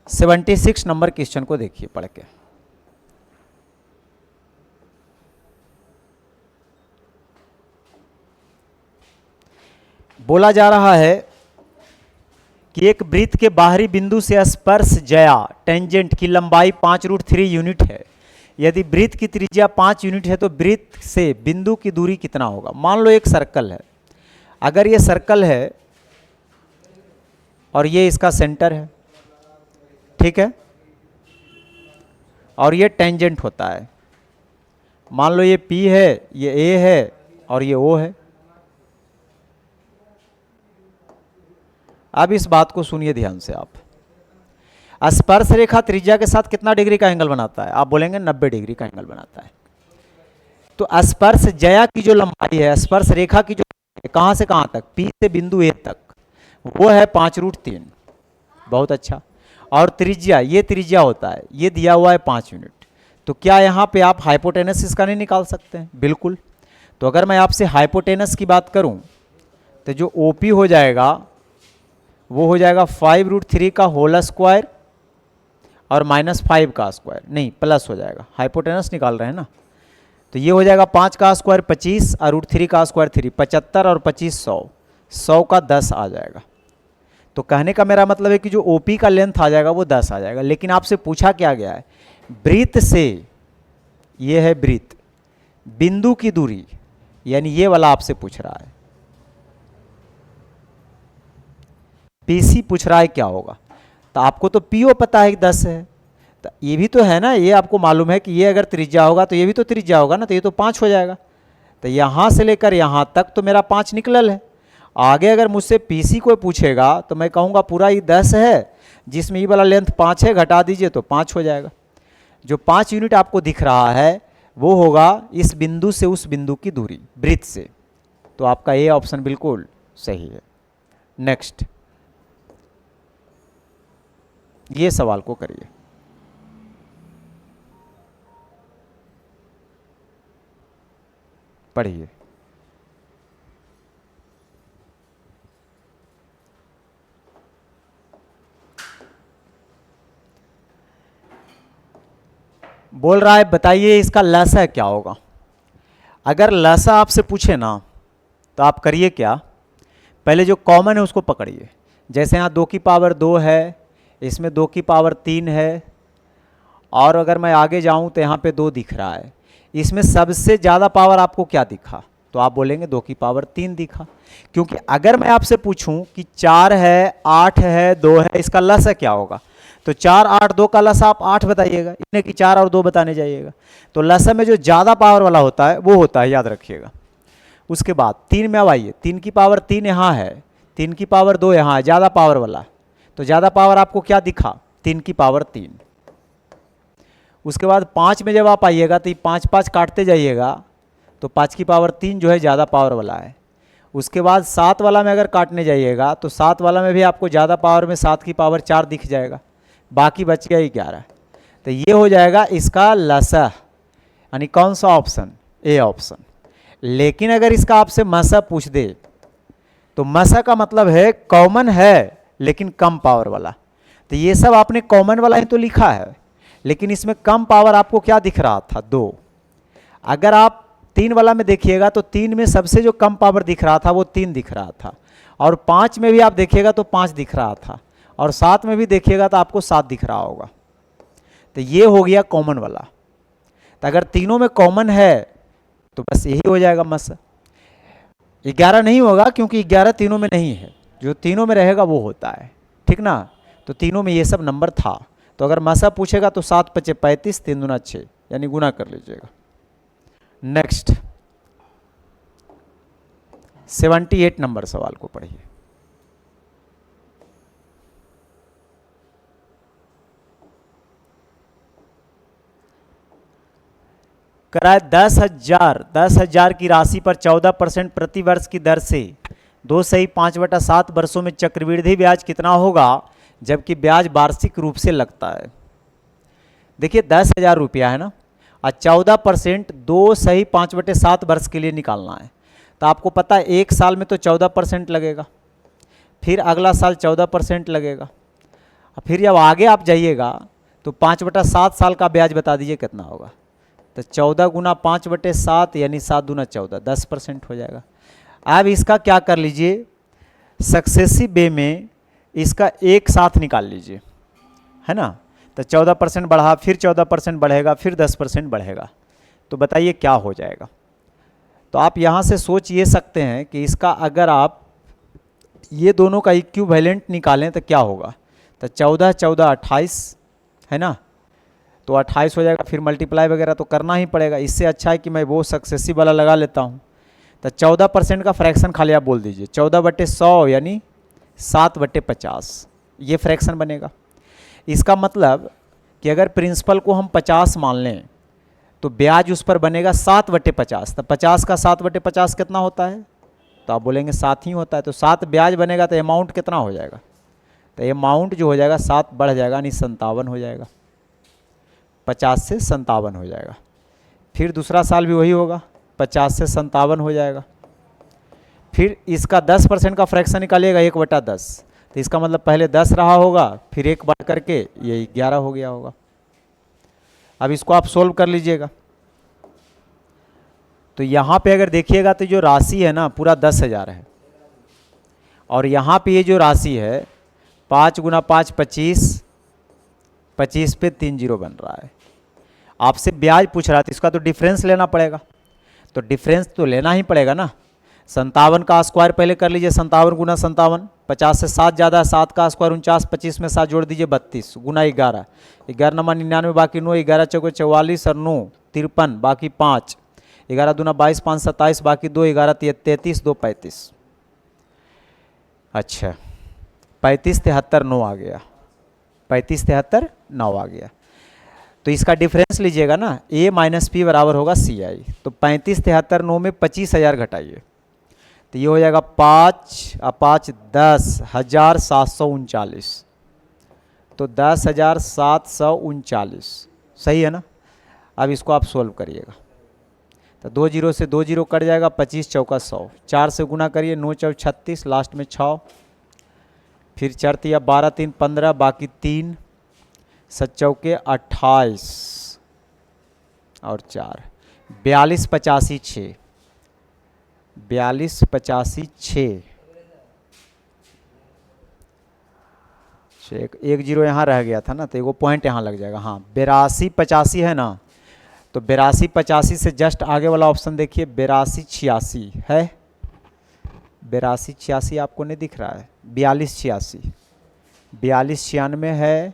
76 नंबर क्वेश्चन को देखिए पढ़ के। बोला जा रहा है कि एक वृत्त के बाहरी बिंदु से स्पर्श ज्या टेंजेंट की लंबाई 5√3 यूनिट है। यदि वृत्त की त्रिज्या 5 यूनिट है तो वृत्त से बिंदु की दूरी कितना होगा? मान लो एक सर्कल है, अगर ये सर्कल है और ये इसका सेंटर है, ठीक है, और ये टेंजेंट होता है, मान लो ये P है, ये A है और ये O है। अब इस बात को सुनिए ध्यान से आप, स्पर्श रेखा त्रिज्या के साथ कितना डिग्री का एंगल बनाता है? आप बोलेंगे 90 डिग्री का एंगल बनाता है। तो स्पर्श ज्या की जो लंबाई है, स्पर्श रेखा की जो कहां से कहां तक, P से बिंदु A तक, वो है 5√3। बहुत अच्छा। और त्रिज्या, ये त्रिज्या होता है, ये दिया हुआ है 5 यूनिट। तो क्या यहाँ पे आप हाइपोटेनस इसका नहीं निकाल सकते हैं? बिल्कुल। तो अगर मैं आपसे हाइपोटेनस की बात करूं तो जो OP हो जाएगा वो हो जाएगा 5√3 का होल स्क्वायर और -5 का स्क्वायर, नहीं प्लस हो जाएगा, हाइपोटेनस निकाल रहे हैं ना। तो ये हो जाएगा 5 का स्क्वायर 25 और √3 का स्क्वायर 3, 75 और 25 100, 100 का 10 आ जाएगा। तो कहने का मेरा मतलब है कि जो OP का लेंथ आ जाएगा वो 10 आ जाएगा। लेकिन आपसे पूछा क्या गया है, वृत्त से, ये है वृत्त, बिंदु की दूरी, यानी ये वाला आपसे पूछ रहा है, PC पूछ रहा है क्या होगा। तो आपको तो PO पता है 10 है, तो ये भी तो है ना, ये आपको मालूम है कि ये अगर त्रिज्या होगा तो ये भी तो त्रिज्या होगा ना, तो ये तो 5 हो जाएगा। तो यहाँ से लेकर यहाँ तक तो मेरा 5 निकलल है। आगे अगर मुझसे पीसी कोई पूछेगा तो मैं कहूँगा पूरा ये 10 है, जिसमें ये वाला लेंथ 5 है, घटा दीजिए तो 5 हो जाएगा। जो 5 यूनिट आपको दिख रहा है वो होगा इस बिंदु से उस बिंदु की दूरी, वृत्त से। तो आपका ये ऑप्शन बिल्कुल सही है। नेक्स्ट, ये सवाल को करिए। पढ़िए। बोल रहा है बताइए इसका लसा क्या होगा। अगर लसा आपसे पूछे ना तो आप करिए क्या, पहले जो कॉमन है उसको पकड़िए। जैसे यहाँ 2 की पावर 2 है, इसमें 2 की पावर 3 है, और अगर मैं आगे जाऊँ तो यहाँ पे 2 दिख रहा है। इसमें सबसे ज़्यादा पावर आपको क्या दिखा, तो आप बोलेंगे 2 की पावर 3 दिखा। क्योंकि अगर मैं आपसे पूछूं कि 4 है, 8 है, 2 है, इसका लसा क्या होगा, तो 4 8 2 का लसा आप 8 बताइएगा, इतने की 4 और 2 बताने जाइएगा। तो लसा में जो ज़्यादा पावर वाला होता है वो होता है, याद रखिएगा। उसके बाद 3 में अब आइए, 3 की पावर 3 यहाँ है, 3 की पावर 2 यहाँ है, ज़्यादा पावर वाला। तो ज़्यादा पावर आपको क्या दिखा, 3 की पावर 3। उसके बाद 5 में जब आप आइएगा तो ये 5 5 काटते जाइएगा, तो 5 की पावर 3 जो है ज़्यादा पावर वाला है। उसके बाद 7 वाला में अगर काटने जाइएगा तो 7 वाला में भी आपको ज़्यादा पावर में 7 की पावर 4 दिख जाएगा, बाकी बच गया 11। तो ये हो जाएगा इसका लसा, यानी कौन सा ऑप्शन, ए ऑप्शन। लेकिन अगर इसका आपसे मसा पूछ दे तो मसा का मतलब है कॉमन है लेकिन कम पावर वाला। तो ये सब आपने कॉमन वाला ही तो लिखा है, लेकिन इसमें कम पावर आपको क्या दिख रहा था, 2। अगर आप 3 वाला में देखिएगा तो 3 में सबसे जो कम पावर दिख रहा था वो 3 दिख रहा था, और 5 में भी आप देखिएगा तो 5 दिख रहा था, और 7 में भी देखिएगा तो आपको 7 दिख रहा होगा। तो ये हो गया कॉमन वाला। तो अगर तीनों में कॉमन है तो बस यही हो जाएगा मसा। 11 नहीं होगा क्योंकि 11 तीनों में नहीं है, जो तीनों में रहेगा वो होता है, ठीक ना। तो तीनों में ये सब नंबर था। तो अगर मसा पूछेगा तो 7 5 35, 3 दूना 6, यानी गुना कर लीजिएगा। नेक्स्ट 78 नंबर सवाल को पढ़िए। कराए 10,000 की राशि पर 14% प्रति वर्ष की दर से 2/5/7 वर्षों में चक्रवृद्धि ब्याज कितना होगा, जबकि ब्याज वार्षिक रूप से लगता है। देखिए 10,000 रुपया है ना, और 14% 2/5/7 वर्ष के लिए निकालना है। तो आपको पता है 1 साल में तो 14% लगेगा, फिर अगला साल 14% लगेगा, और फिर जब आगे आप जाइएगा तो 5/7 साल का ब्याज बता दीजिए कितना होगा। तो 14 गुना 5/7 यानी 7 दूना 14, 10% हो जाएगा। अब इसका क्या कर लीजिए, सक्सेसिव वे में इसका एक साथ निकाल लीजिए, है ना। तो 14% बढ़ा, फिर 14% बढ़ेगा, फिर 10% बढ़ेगा। तो बताइए क्या हो जाएगा। तो आप यहाँ से सोच ये सकते हैं कि इसका अगर आप ये दोनों का इक्विवेलेंट निकालें तो क्या होगा। तो 14 14 28 है ना, तो 28 हो जाएगा, फिर मल्टीप्लाई वगैरह तो करना ही पड़ेगा। इससे अच्छा है कि मैं वो सक्सेसिव वाला लगा लेता हूँ। तो 14% का फ्रैक्शन खाली आप बोल दीजिए, 14/100 यानी 7/50, ये फ्रैक्शन बनेगा। इसका मतलब कि अगर प्रिंसिपल को हम 50 मान लें तो ब्याज उस पर बनेगा 7/50। तो 50 का 7/50 कितना होता है, तो आप बोलेंगे 7 ही होता है। तो 7 ब्याज बनेगा तो अमाउंट कितना हो जाएगा, तो अमाउंट जो हो जाएगा 7 बढ़ जाएगा, यानी 57 हो जाएगा। 50 से 57 हो जाएगा। फिर दूसरा साल भी वही होगा, 50 से 57 हो जाएगा। फिर इसका 10% का फ्रैक्शन निकालिएगा 1/10, तो इसका मतलब पहले 10 रहा होगा, फिर 1 बढ़ करके ये 11 हो गया होगा। अब इसको आप सोल्व कर लीजिएगा। तो यहाँ पे अगर देखिएगा तो जो राशि है ना पूरा 10,000 है, और यहाँ पे ये जो राशि है 5 गुना 5 25, 25 पे 3 0 बन रहा है। आपसे ब्याज पूछ रहा था, इसका तो डिफरेंस लेना पड़ेगा। तो डिफरेंस तो लेना ही पड़ेगा ना। 57 का स्क्वायर पहले कर लीजिए, 57 गुना 57, 50 से 7 ज़्यादा है, 7 का स्क्वायर 49, 25 में 7 जोड़ दीजिए 32 गुना 11, 11 नमा 99 बाकी 9, 11 चौके 44 और 9 53 बाकी 5, 11 दूना 22, 5 27 बाकी 2, 11 33 2 35। अच्छा 35 73 9 आ गया, 35 73 9 आ गया। तो इसका डिफरेंस लीजिएगा ना, a माइनस पी बराबर होगा सी आई। तो 35 73 9 में 25,000 घटाइए तो ये हो जाएगा 5 और 5 10,739, तो 10,739 सही है ना। अब इसको आप सोल्व करिएगा तो 2 जीरो से 2 जीरो कट जाएगा, 25 चौका 100, 4 से गुना करिए, 9 चौक 36, लास्ट में 6, फिर 4 तिया 12 3 15 बाकी 3, 7 चौके 28 और 4, 42 85 6, 42 85 6, एक जीरो यहाँ रह गया था ना, तो एगो पॉइंट यहाँ लग जाएगा। हाँ 82 85 है ना, तो 82 85 से जस्ट आगे वाला ऑप्शन देखिए, 82 86 है, 82 86 आपको नहीं दिख रहा है, 42 86, 42 96 है,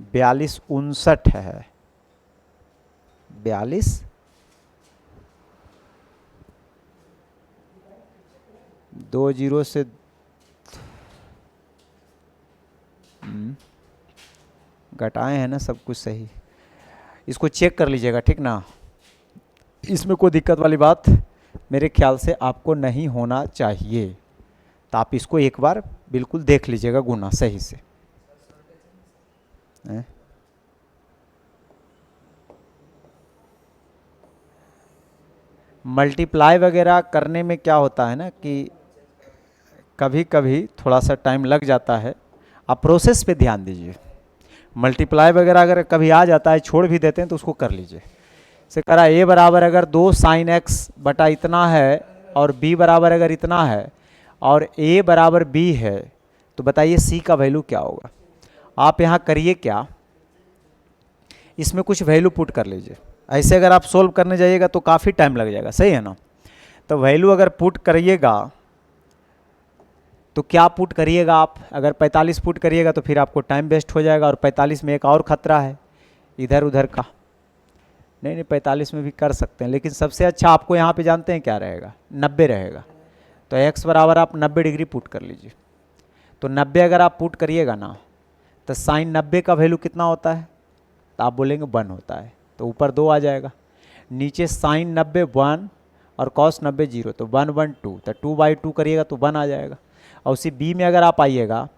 42 59 है, 42 2 जीरो से घटाए हैं ना, सब कुछ सही। इसको चेक कर लीजिएगा ठीक ना, इसमें कोई दिक्कत वाली बात मेरे ख्याल से आपको नहीं होना चाहिए। तो आप इसको एक बार बिल्कुल देख लीजिएगा गुना सही से। मल्टीप्लाई वगैरह करने में क्या होता है ना कि कभी कभी थोड़ा सा टाइम लग जाता है, आप प्रोसेस पे ध्यान दीजिए। मल्टीप्लाई वगैरह अगर कभी आ जाता है, छोड़ भी देते हैं तो उसको कर लीजिए। से करा a बराबर अगर 2 साइन x बटा इतना है और b बराबर अगर इतना है और a बराबर b है, तो बताइए c का वैल्यू क्या होगा। आप यहाँ करिए क्या, इसमें कुछ वैल्यू पुट कर लीजिए। ऐसे अगर आप सोल्व करने जाइएगा तो काफ़ी टाइम लग जाएगा, सही है ना। तो वैल्यू अगर पुट करिएगा तो क्या पुट करिएगा आप, अगर 45 पुट करिएगा तो फिर आपको टाइम वेस्ट हो जाएगा, और 45 में एक और खतरा है इधर उधर का। नहीं 45 में भी कर सकते हैं, लेकिन सबसे अच्छा आपको यहाँ पे जानते हैं क्या रहेगा, 90 रहेगा। तो x बराबर आप 90 डिग्री पुट कर लीजिए। तो 90 अगर आप पुट करिएगा ना, तो साइन 90 का वैल्यू कितना होता है, तो आप बोलेंगे 1 होता है, तो ऊपर 2 आ जाएगा। नीचे साइन 90 1 और कॉस 90 0, तो 1 1 2, तो 2/2 करिएगा तो 1 आ जाएगा। और उसी b में अगर आप आइएगा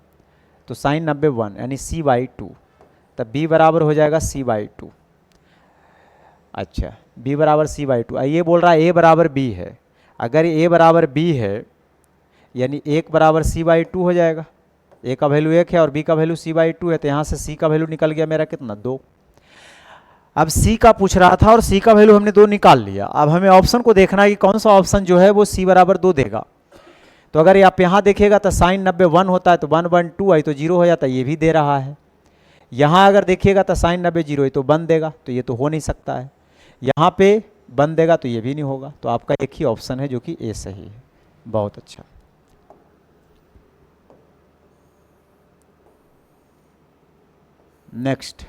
तो साइन 90 1 यानी c/2, तब b बराबर हो जाएगा c/2। अच्छा b बराबर c/2, ये बोल रहा है a बराबर b है। अगर a बराबर b है यानी 1 बराबर c/2 हो जाएगा। a का वैल्यू 1 है और b का वैल्यू c/2 है, तो यहाँ से c का वैल्यू निकल गया मेरा कितना, 2। अब c का पूछ रहा था और c का वैल्यू हमने 2 निकाल लिया। अब हमें ऑप्शन को देखना है कि कौन सा ऑप्शन जो है वो c बराबर 2 देगा। तो अगर आप यहाँ देखिएगा तो साइन 90 1 होता है, तो 1 1 2 आई तो 0 हो जाता है, ये भी दे रहा है। यहाँ अगर देखिएगा तो साइन 90 0 है तो 1 देगा, तो ये तो हो नहीं सकता है। यहाँ पे 1 देगा तो ये भी नहीं होगा। तो आपका एक ही ऑप्शन है जो कि ए सही है। बहुत अच्छा। नेक्स्ट,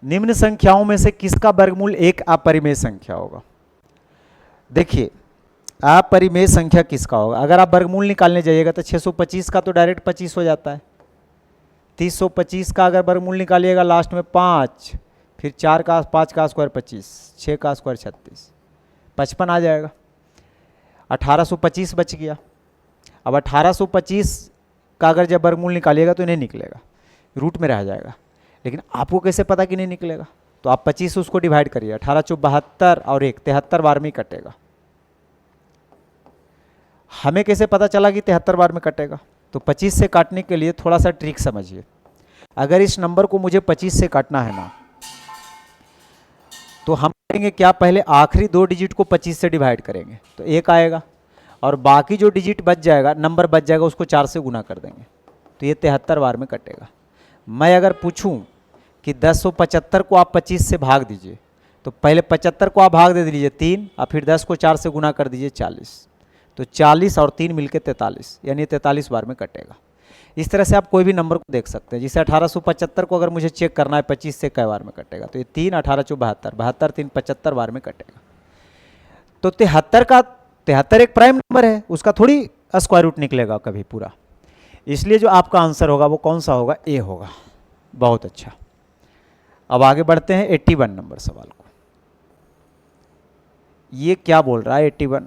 निम्न संख्याओं में से किसका वर्गमूल एक अपरिमेय संख्या होगा। देखिए अपरिमेय संख्या किसका होगा, अगर आप वर्गमूल निकालने जाइएगा तो 625 का तो डायरेक्ट 25 हो जाता है। 325 का अगर वर्गमूल निकालिएगा लास्ट में 5, फिर 4 का 5 का स्क्वायर 25, 6 का स्क्वायर 36, 55 आ जाएगा। 1825 बच गया। अब 1825 का अगर जब वर्गमूल निकालिएगा तो नहीं निकलेगा, रूट में रह जाएगा। लेकिन आपको कैसे पता कि नहीं निकलेगा, तो आप 25 से उसको डिवाइड करिए, 18 चौक 72 और 1 73 बार में ही कटेगा। हमें कैसे पता चला कि 73 बार में कटेगा, तो 25 से काटने के लिए थोड़ा सा ट्रिक समझिए। अगर इस नंबर को मुझे 25 से काटना है ना, तो हम करेंगे क्या, पहले आखिरी 2 डिजिट को 25 से डिवाइड करेंगे तो 1 आएगा, और बाकी जो डिजिट बच जाएगा, नंबर बच जाएगा, उसको 4 से गुना कर देंगे, तो ये 73 बार में कटेगा। मैं अगर पूछूं कि 1075 को आप 25 से भाग दीजिए, तो पहले 75 को आप भाग दे दीजिए 3 और फिर 10 को 4 से गुना कर दीजिए 40। तो 40 और 3 मिलके 43, यानी 43 बार में कटेगा। इस तरह से आप कोई भी नंबर को देख सकते हैं। जिसे 1875 को अगर मुझे चेक करना है 25 से कै बार में कटेगा, तो ये 3 18 चौ 72, 72 3 75 बार में कटेगा। तो 73 एक प्राइम नंबर है, उसका थोड़ी स्क्वायर रूट निकलेगा कभी पूरा। इसलिए जो आपका आंसर होगा वो कौन सा होगा? ए होगा। बहुत अच्छा। अब आगे बढ़ते हैं 81 नंबर सवाल को। ये क्या बोल रहा है 81?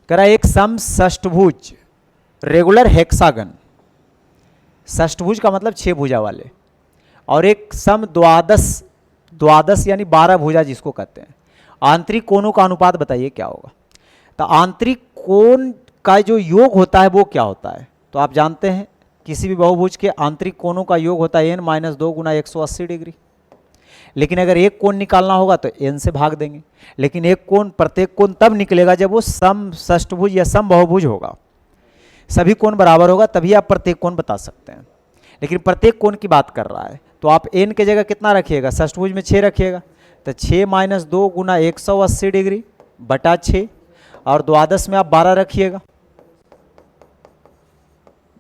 कह रहा है एक समषष्टभुज रेगुलर हेक्सागन, षष्टभुज का मतलब 6 भुजा वाले, और एक सम द्वादश यानी 12 भुजा जिसको कहते हैं, आंतरिक कोणों का अनुपात बताइए क्या होगा। तो आंतरिक कोण का जो योग होता है वो क्या होता है? तो आप जानते हैं किसी भी बहुभुज के आंतरिक कोणों का योग होता है n-2 गुना 180 डिग्री। लेकिन अगर एक कोण निकालना होगा तो n से भाग देंगे। लेकिन एक कोण, प्रत्येक कोण तब निकलेगा जब वो समषष्टभुज या समबाहुभुज होगा, सभी कोण बराबर होगा, तभी आप प्रत्येक कोण बता सकते हैं। लेकिन प्रत्येक कोण की बात कर रहा है, तो आप n के जगह कितना रखिएगा? षष्टभुज में 6 रखिएगा, तो 6-2 गुना 180 डिग्री बटा 6, और द्वादश में आप 12 रखिएगा,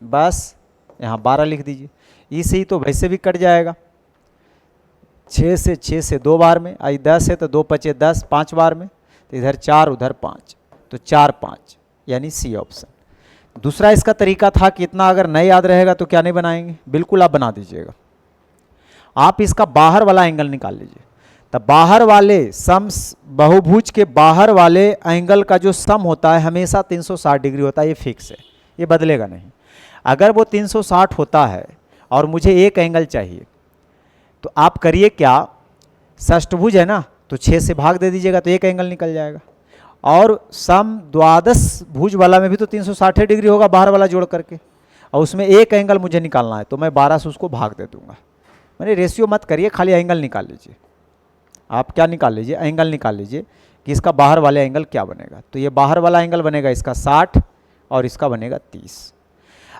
बस यहाँ 12 लिख दीजिए। इसे ही तो वैसे भी कट जाएगा, 6 से 2 बार में, आई 10 है तो 2 पचे 10, 5 बार में, तो इधर 4 उधर 5, तो 4 5, यानी सी ऑप्शन। दूसरा इसका तरीका था कि इतना अगर नहीं याद रहेगा तो क्या नहीं बनाएंगे, बिल्कुल आप बना दीजिएगा। आप इसका बाहर वाला एंगल निकाल लीजिए। तब बाहर वाले बहुभुज के बाहर वाले एंगल का जो सम होता है हमेशा 360 डिग्री होता है, ये फिक्स है, ये बदलेगा नहीं। अगर वो 360 होता है और मुझे एक एंगल चाहिए, तो आप करिए क्या, षष्टभुज है ना, तो 6 से भाग दे दीजिएगा तो एक एंगल निकल जाएगा। और सम द्वादश भुज वाला में भी तो 360 डिग्री होगा बाहर वाला जोड़ करके, और उसमें एक एंगल मुझे निकालना है, तो मैं 12 से उसको भाग दे दूंगा। मैंने रेशियो मत करिए, खाली एंगल निकाल लीजिए। आप क्या निकाल लीजिए? एंगल निकाल लीजिए कि इसका बाहर वाला एंगल क्या बनेगा। तो ये बाहर वाला एंगल बनेगा इसका 60 और इसका बनेगा 30।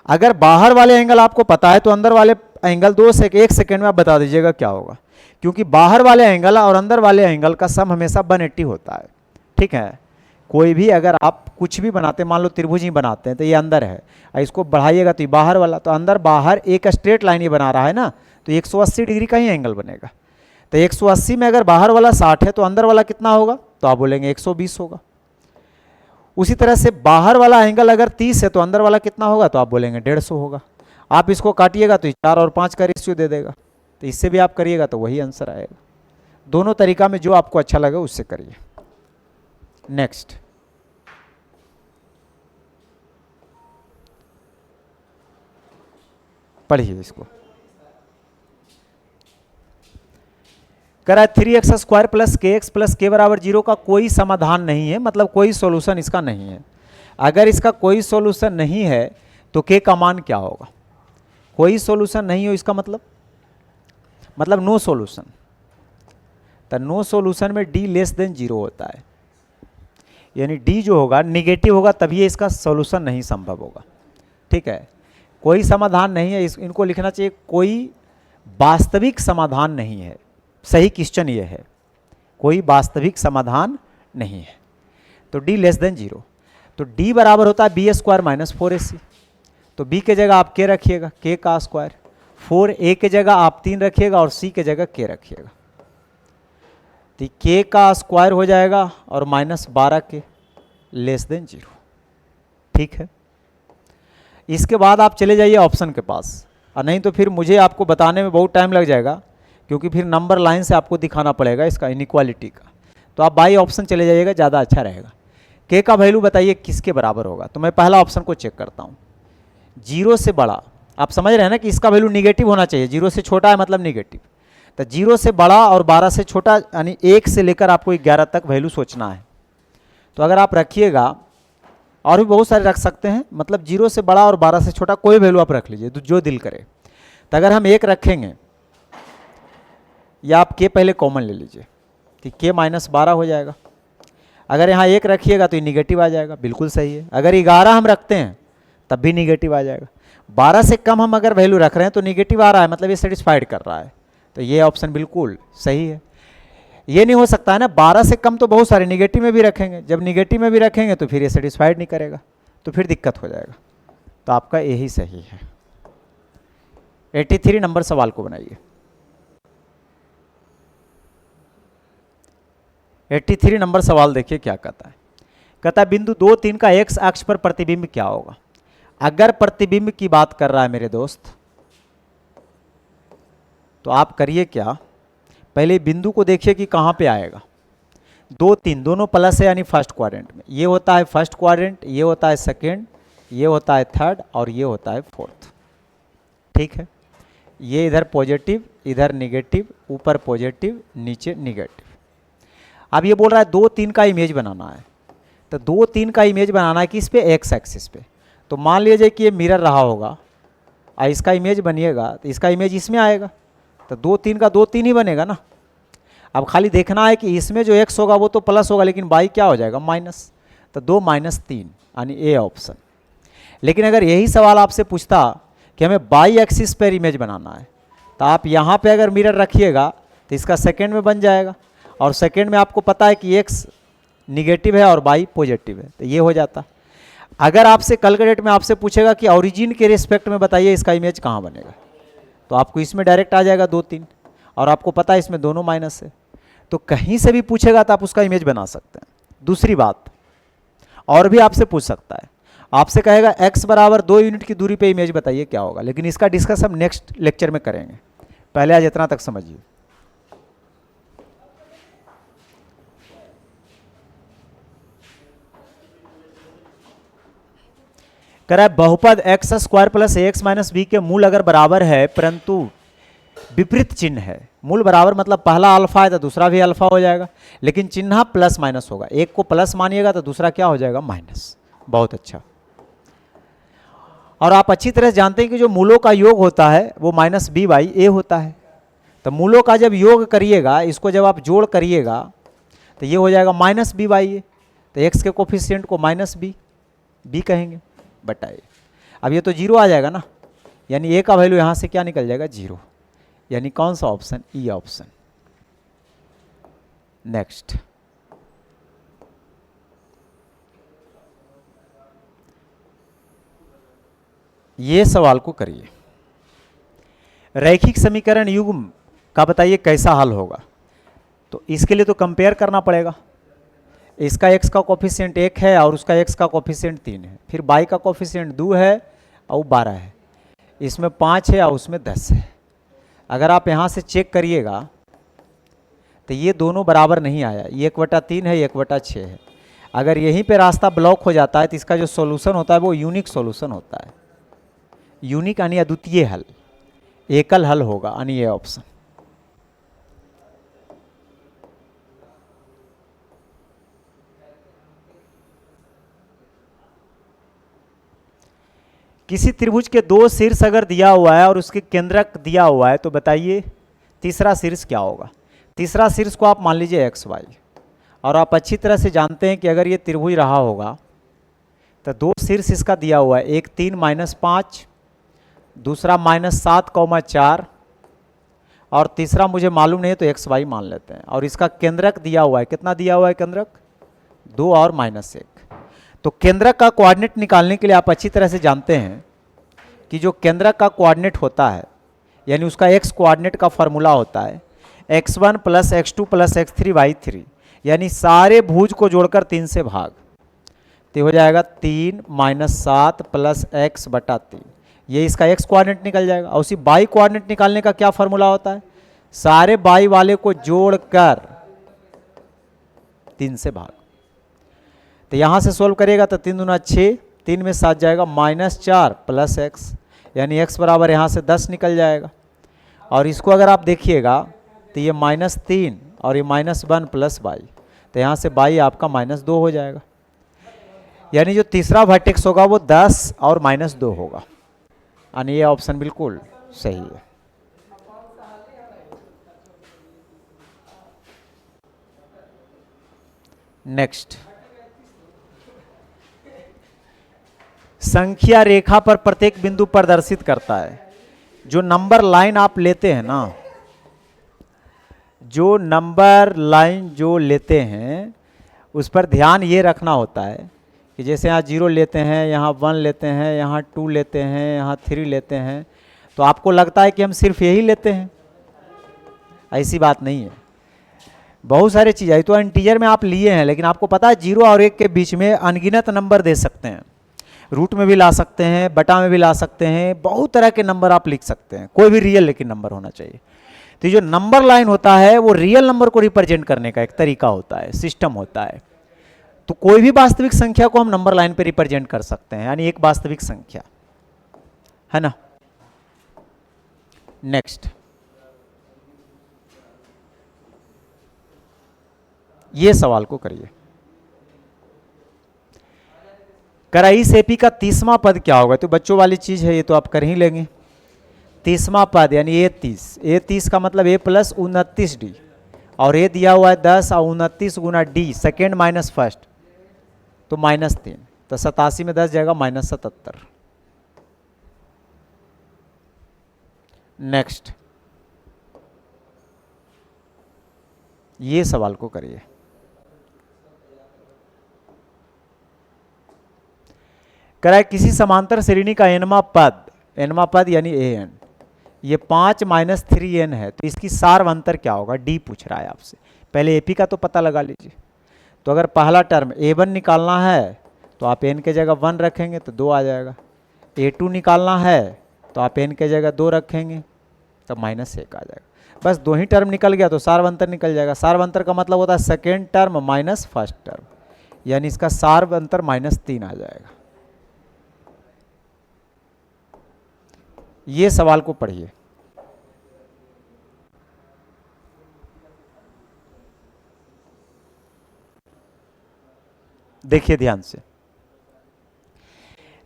अगर बाहर वाले एंगल आपको पता है तो अंदर वाले एंगल 1 सेकेंड में आप बता दीजिएगा क्या होगा, क्योंकि बाहर वाले एंगल और अंदर वाले एंगल का सम हमेशा 180 होता है। ठीक है, कोई भी अगर आप कुछ भी बनाते हैं, मान लो त्रिभुज ही बनाते हैं, तो ये अंदर है, इसको बढ़ाइएगा तो ये बाहर वाला, तो अंदर बाहर एक स्ट्रेट लाइन ये बना रहा है ना, तो 180 डिग्री का ही एंगल बनेगा। तो 180 में अगर बाहर वाला 60 है तो अंदर वाला कितना होगा? तो आप बोलेंगे 120 होगा। उसी तरह से बाहर वाला एंगल अगर 30 है तो अंदर वाला कितना होगा? तो आप बोलेंगे 150 होगा। आप इसको काटिएगा तो 4 और 5 का रेशियो दे देगा, तो इससे भी आप करिएगा तो वही आंसर आएगा। दोनों तरीका में जो आपको अच्छा लगे उससे करिए। नेक्स्ट, पढ़िए इसको। कह रहा है 3x² plus kx plus k बराबर 0 का कोई समाधान नहीं है, मतलब कोई सॉल्यूशन इसका नहीं है। अगर इसका कोई सॉल्यूशन नहीं है तो k का मान क्या होगा? कोई सॉल्यूशन नहीं हो इसका मतलब नो सॉल्यूशन। तो नो सॉल्यूशन में d लेस देन 0 होता है, यानी d जो होगा निगेटिव होगा, तभी इसका सॉल्यूशन नहीं संभव होगा। ठीक है, कोई समाधान नहीं है, इनको लिखना चाहिए कोई वास्तविक समाधान नहीं है। सही क्वेश्चन ये है, कोई वास्तविक समाधान नहीं है। तो d लेस देन 0, तो d बराबर होता है b² माइनस 4ac। तो b के जगह आप k रखिएगा, k का स्क्वायर, 4a के जगह आप 3 रखिएगा और c के जगह k रखिएगा, तो k का स्क्वायर हो जाएगा और माइनस 12k लेस देन 0। ठीक है, इसके बाद आप चले जाइए ऑप्शन के पास, और नहीं तो फिर मुझे आपको बताने में बहुत टाइम लग जाएगा, क्योंकि फिर नंबर लाइन से आपको दिखाना पड़ेगा इसका इनइक्वालिटी का। तो आप बाई ऑप्शन चले जाइएगा, ज़्यादा अच्छा रहेगा। k का वैल्यू बताइए किसके बराबर होगा। तो मैं पहला ऑप्शन को चेक करता हूँ, 0 से बड़ा। आप समझ रहे हैं ना कि इसका वैल्यू निगेटिव होना चाहिए, 0 से छोटा है मतलब निगेटिव। तो 0 से बड़ा और 12 से छोटा, यानी 1 से लेकर आपको 11 तक वैल्यू सोचना है। तो अगर आप रखिएगा, और भी बहुत सारे रख सकते हैं, मतलब 0 से बड़ा और 12 से छोटा कोई वैल्यू आप रख लीजिए जो दिल करे। तो अगर हम 1 रखेंगे, या आप k पहले कॉमन ले लीजिए, कि k माइनस 12 हो जाएगा। अगर यहाँ 1 रखिएगा तो ये निगेटिव आ जाएगा, बिल्कुल सही है। अगर 11 हम रखते हैं तब भी निगेटिव आ जाएगा। 12 से कम हम अगर वैल्यू रख रहे हैं तो निगेटिव आ रहा है, मतलब ये सेटिस्फाइड कर रहा है, तो ये ऑप्शन बिल्कुल सही है। ये नहीं हो सकता है ना, 12 से कम तो बहुत सारे निगेटिव में भी रखेंगे, जब निगेटिव में भी रखेंगे तो फिर ये सेटिस्फाइड नहीं करेगा, तो फिर दिक्कत हो जाएगा। तो आपका यही सही है। 83 नंबर सवाल को बनाइए। 83 नंबर सवाल देखिए क्या कहता है। कहता है बिंदु 2, 3 का एक्स अक्ष पर प्रतिबिंब क्या होगा। अगर प्रतिबिंब की बात कर रहा है मेरे दोस्त, तो आप करिए क्या, पहले बिंदु को देखिए कि कहाँ पे आएगा। 2, 3 दोनों प्लस है यानी फर्स्ट क्वाड्रेंट में, ये होता है फर्स्ट क्वाड्रेंट, ये होता है सेकेंड, ये होता है थर्ड और ये होता है फोर्थ। ठीक है, ये इधर पॉजिटिव इधर निगेटिव, ऊपर पॉजिटिव नीचे निगेटिव। अब ये बोल रहा है 2, 3 का इमेज बनाना है, तो 2, 3 का इमेज बनाना है किस पे, एक्स एक्सिस पे। तो मान लीजिए कि ये मिरर रहा होगा और इसका इमेज बनिएगा, तो इसका इमेज इसमें आएगा, तो 2, 3 का 2, 3 ही बनेगा ना। अब खाली देखना है कि इसमें जो एक्स होगा वो तो प्लस होगा, लेकिन बाई क्या हो जाएगा, माइनस, तो 2 - 3 यानी ए ऑप्शन। लेकिन अगर यही सवाल आपसे पूछता कि हमें बाई एक्सिस पर इमेज बनाना है, तो आप यहाँ पे अगर मिरर रखिएगा तो इसका सेकेंड में बन जाएगा, और सेकेंड में आपको पता है कि एक्स निगेटिव है और बाई पॉजिटिव है, तो ये हो जाता। अगर आपसे कल के डेट में आपसे पूछेगा कि ओरिजिन के रिस्पेक्ट में बताइए इसका इमेज कहाँ बनेगा, तो आपको इसमें डायरेक्ट आ जाएगा 2, 3, और आपको पता है इसमें दोनों माइनस है, तो कहीं से भी पूछेगा तो आप उसका इमेज बना सकते हैं। दूसरी बात और भी आपसे पूछ सकता है, आपसे कहेगा x बराबर 2 यूनिट की दूरी पे इमेज बताइए क्या होगा, लेकिन इसका डिस्कस हम नेक्स्ट लेक्चर में करेंगे, पहले आज इतना तक समझिए। कह रहा है बहुपद X square plus X minus B के मूल अगर बराबर है परंतु विपरीत चिन्ह है, मूल बराबर मतलब पहला अल्फा है तो दूसरा भी अल्फा हो जाएगा, लेकिन चिन्ह प्लस माइनस होगा, एक को प्लस मानिएगा तो दूसरा क्या हो जाएगा, माइनस। बहुत अच्छा। और आप अच्छी तरह जानते हैं कि जो मूलों का योग होता है वो -b/a होता है, तो मूलों का जब योग करिएगा, इसको जब आप जोड़ करिएगा तो ये हो जाएगा -b/a, तो x के कोफिशिएंट को -b कहेंगे बटाए। अब ये तो जीरो आ जाएगा ना, यानी a का वैल्यू यहाँ से क्या निकल जाएगा, जीरो, यानी कौन सा ऑप्शन, ई ऑप्शन। नेक्स्ट, ये सवाल को करिए। रैखिक समीकरण युग्म का बताइए कैसा हल होगा, तो इसके लिए तो कंपेयर करना पड़ेगा। इसका x का कोफिशिएंट 1 है और उसका x का कोफिशिएंट 3 है, फिर y का कोफिशिएंट 2 है और 12 है, इसमें 5 है और उसमें 10 है। अगर आप यहाँ से चेक करिएगा तो ये दोनों बराबर नहीं आया, ये 1/3 है, ये 1/6 है। अगर यहीं पे रास्ता ब्लॉक हो जाता है तो इसका जो सॉल्यूशन होता है वो यूनिक सॉल्यूशन होता है। यूनिक यानी अद्वितीय हल, एकल हल होगा, यानी ये ऑप्शन। किसी त्रिभुज के 2 शीर्ष अगर दिया हुआ है और उसके केंद्रक दिया हुआ है, तो बताइए तीसरा शीर्ष क्या होगा। तीसरा शीर्ष को आप मान लीजिए XY, और आप अच्छी तरह से जानते हैं कि अगर ये त्रिभुज रहा होगा तो 2 शीर्ष इसका दिया हुआ है, एक 3 - 5, दूसरा -7,4, और तीसरा मुझे मालूम नहीं है तो XY मान लेते हैं, और इसका केंद्रक दिया हुआ है, कितना दिया हुआ है केंद्रक, 2 और -1। तो केंद्रक का कोऑर्डिनेट निकालने के लिए आप अच्छी तरह से जानते हैं कि जो केंद्रक का कोऑर्डिनेट होता है, यानी उसका x कोऑर्डिनेट का फॉर्मूला होता है x1 + x2 + x3/3, यानी सारे भुज को जोड़कर 3 से भाग, तो हो जाएगा 3 - 7 + x/3, ये इसका x कोऑर्डिनेट निकल जाएगा। और उसी y कोऑर्डिनेट निकालने का क्या फॉर्मूला होता है, सारे y वाले को जोड़कर 3 से भाग। तो यहाँ से सोल्व करिएगा तो 3 दूना 6, 3 में 7 जाएगा, -4 + x, यानी x बराबर यहाँ से 10 निकल जाएगा। और इसको अगर आप देखिएगा तो ये -3 और ये -1 + y, तो यहाँ से y आपका -2 हो जाएगा, यानी जो तीसरा वर्टेक्स होगा वो 10 और -2 होगा, यानी ये ऑप्शन बिल्कुल सही है। नेक्स्ट, संख्या रेखा पर प्रत्येक बिंदु प्रदर्शित करता है। जो नंबर लाइन आप लेते हैं ना, जो नंबर लाइन जो लेते हैं उस पर ध्यान ये रखना होता है कि जैसे यहाँ 0 लेते हैं, यहाँ 1 लेते हैं, यहाँ 2 लेते हैं, यहाँ 3 लेते हैं, तो आपको लगता है कि हम सिर्फ यही लेते हैं। ऐसी बात नहीं है, बहुत सारी चीज़ है। तो इंटीजर में आप लिए हैं, लेकिन आपको पता है 0 और 1 के बीच में अनगिनत नंबर दे सकते हैं। रूट में भी ला सकते हैं, बटा में भी ला सकते हैं, बहुत तरह के नंबर आप लिख सकते हैं। कोई भी रियल लेकिन नंबर होना चाहिए। तो जो नंबर लाइन होता है वो रियल नंबर को रिप्रेजेंट करने का एक तरीका होता है, सिस्टम होता है। तो कोई भी वास्तविक संख्या को हम नंबर लाइन पे रिप्रेजेंट कर सकते हैं, यानी एक वास्तविक संख्या, है ना। नेक्स्ट, ये सवाल को करिए, कराई सेपी का 30वां पद क्या होगा। तो बच्चों वाली चीज है ये, तो आप कर ही लेंगे। 30वां पद यानी A30 का मतलब A प्लस 29D, और ये दिया हुआ है 10 और 29 गुना D, सेकेंड माइनस फर्स्ट, तो -3, तो 87 में 10 जाएगा -77। नेक्स्ट, ये सवाल को करिए, कराए किसी समांतर श्रेणी का एनवा पद यानी an, ये 5 - 3n है, तो इसकी सार्वंतर क्या होगा, D पूछ रहा है आपसे। पहले AP का तो पता लगा लीजिए। तो अगर पहला टर्म A1 निकालना है तो आप n के जगह 1 रखेंगे तो 2 आ जाएगा। A2 निकालना है तो आप n के जगह 2 रखेंगे तो -1 आ जाएगा। बस 2 ही टर्म निकल गया तो सार्वंतर निकल जाएगा। सार्वंतर का मतलब होता है second term minus first term, यानी इसका सार्वंतर -3 आ जाएगा। ये सवाल को पढ़िए, देखिए ध्यान से।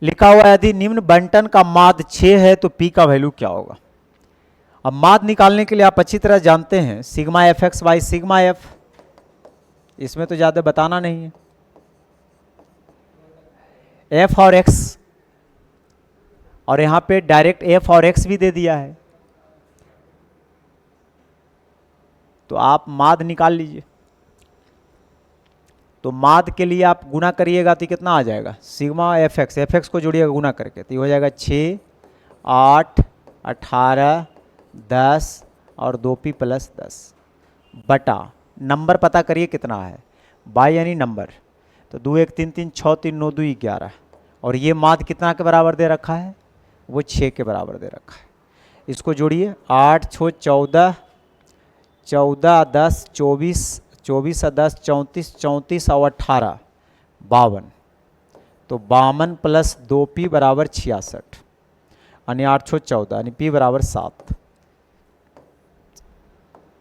लिखा हुआ है यदि निम्न बंटन का माध्य 6 है तो P का वैल्यू क्या होगा। अब माध्य निकालने के लिए आप अच्छी तरह जानते हैं sigma fx by sigma f, इसमें तो ज्यादा बताना नहीं है। f और x, और यहां पे डायरेक्ट f और x भी दे दिया है, तो आप माध्य निकाल लीजिए। तो माध्य के लिए आप गुना करिएगा तो कितना आ जाएगा, सिग्मा fx को जोड़िएगा गुना करके, तो ये हो जाएगा 6, 8, 18, 10 और 2p + 10 बटा नंबर पता करिए कितना है, बाई यानी नंबर, तो 2 1 3 3 6 3 9 2 11, और ये माध्य कितना के बराबर दे रखा है, वो 6 के बराबर दे रखा है। इसको जोड़िए, 8 6 14, 14 10 24, 24 10 34, 34 और 18 52, तो 52 + 2p = 66, यानी 8 6 14, यानी p = 7।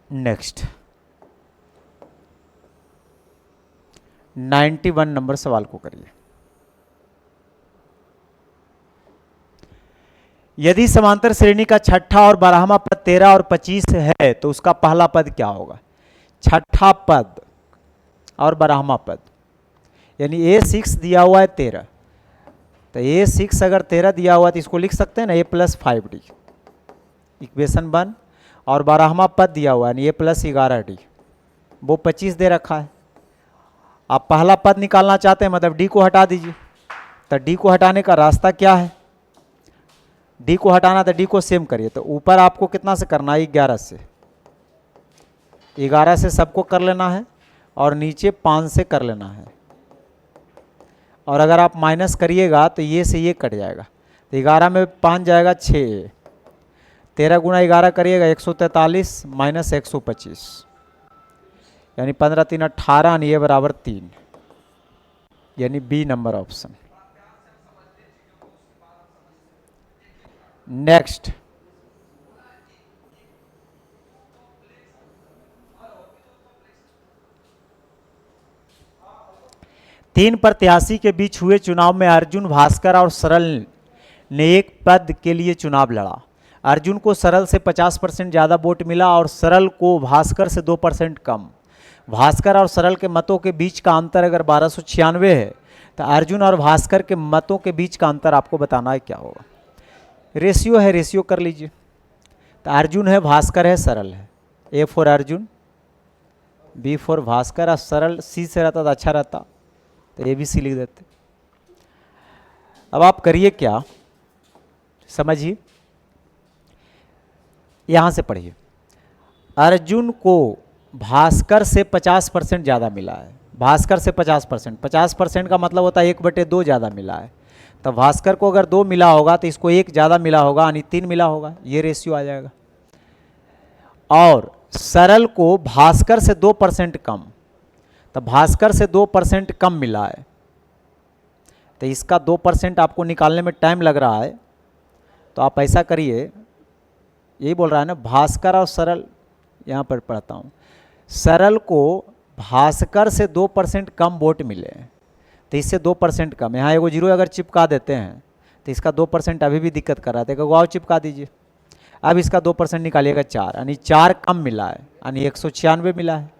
नेक्स्ट, 91 नंबर सवाल को करिए। यदि समांतर श्रेणी का छठा और 12वां पद 13 और 25 है तो उसका पहला पद क्या होगा। छठा पद और 12वां पद, यानी A6 दिया हुआ है 13, तो A6 अगर 13 दिया हुआ है तो इसको लिख सकते हैं ना A + 5D, इक्वेशन 1, और 12वां पद दिया हुआ है A + 11D, वो 25 दे रखा है। आप पहला पद निकालना चाहते हैं मतलब D को हटा दीजिए, तो D को हटाने का रास्ता क्या है, D को हटाना तो D को सेम करिए, तो ऊपर आपको कितना से करना है, 11 से, 11 से सबको कर लेना है, और नीचे 5 से कर लेना है। और अगर आप माइनस करिएगा तो ये से ये कट जाएगा, तो 11 में 5 जाएगा 6, 13 गुना 11 करिएगा 143 - 125, यानी 15 3 18, यानी ये बराबर 3, यानी बी नंबर ऑप्शन। नेक्स्ट, तीन प्रत्याशी के बीच हुए चुनाव में अर्जुन, भास्कर और सरल ने एक पद के लिए चुनाव लड़ा। अर्जुन को सरल से 50% ज़्यादा वोट मिला और सरल को भास्कर से 2% कम। भास्कर और सरल के मतों के बीच का अंतर अगर 1296 है तो अर्जुन और भास्कर के मतों के बीच का अंतर आपको बताना है, क्या होगा। रेशियो है, रेशियो कर लीजिए। तो अर्जुन है, भास्कर है, सरल है। A for Arjun, B for Bhaskar. और सरल सी से रहता तो अच्छा रहता, तो ए बी सी लिख देते। अब आप करिए क्या, समझिए, यहां से पढ़िए। अर्जुन को भास्कर से 50% ज़्यादा मिला है। भास्कर से 50%, 50% का मतलब होता है 1/2 ज़्यादा मिला है। तो भास्कर को अगर 2 मिला होगा तो इसको 1 ज़्यादा मिला होगा, यानी 3 मिला होगा। ये रेशियो आ जाएगा। और सरल को भास्कर से 2% कम, तो भास्कर से 2% कम मिला है, तो इसका 2% आपको निकालने में टाइम लग रहा है। तो आप ऐसा करिए, यही बोल रहा है ना, भास्कर और सरल, यहाँ पर पढ़ता हूँ। सरल को भास्कर से 2% कम वोट मिले, तो इससे 2% कम। यहाँ एगो जीरो अगर चिपका देते हैं तो इसका 2% अभी भी दिक्कत कर रहा था, एगो और चिपका दीजिए। अब इसका 2% निकालिएगा 4, यानी 4 कम मिला है, यानी 196 मिला है।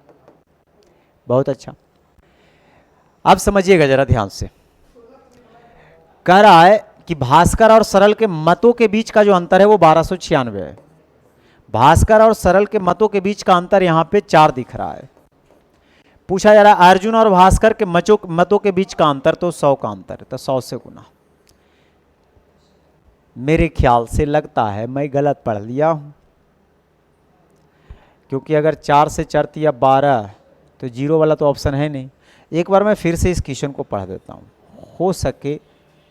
बहुत अच्छा। अब समझिएगा जरा ध्यान से, कह रहा है कि भास्कर और सरल के मतों के बीच का जो अंतर है वो 1296 है। भास्कर और सरल के मतों के बीच का अंतर यहाँ पे 4 दिख रहा है। पूछा जा रहा है अर्जुन और भास्कर के मतों के बीच का अंतर, तो 100 का अंतर है, तो 100 से गुना। मेरे ख्याल से लगता है मैं गलत पढ़ लिया हूँ, क्योंकि अगर 4 से चढ़ती या 12 तो जीरो वाला तो ऑप्शन है नहीं। एक बार मैं फिर से इस क्वेश्चन को पढ़ देता हूँ, हो सके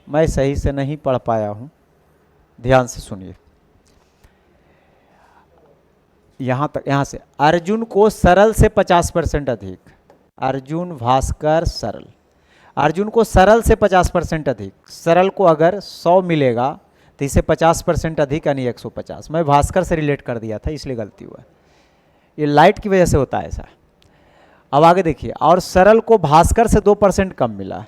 मैं सही से नहीं पढ़ पाया हूँ। ध्यान से सुनिए, यहाँ तक, यहाँ से अर्जुन को सरल से 50% अधिक, अर्जुन भास्कर सरल, अर्जुन को सरल से 50% अधिक। सरल को अगर 100 मिलेगा तो इसे 50% अधिक, यानी 150। मैं भास्कर से रिलेट कर दिया था, इसलिए गलती हुआ। ये लाइट की वजह से होता है ऐसा। अब आगे देखिए, और सरल को भास्कर से 2% कम मिला,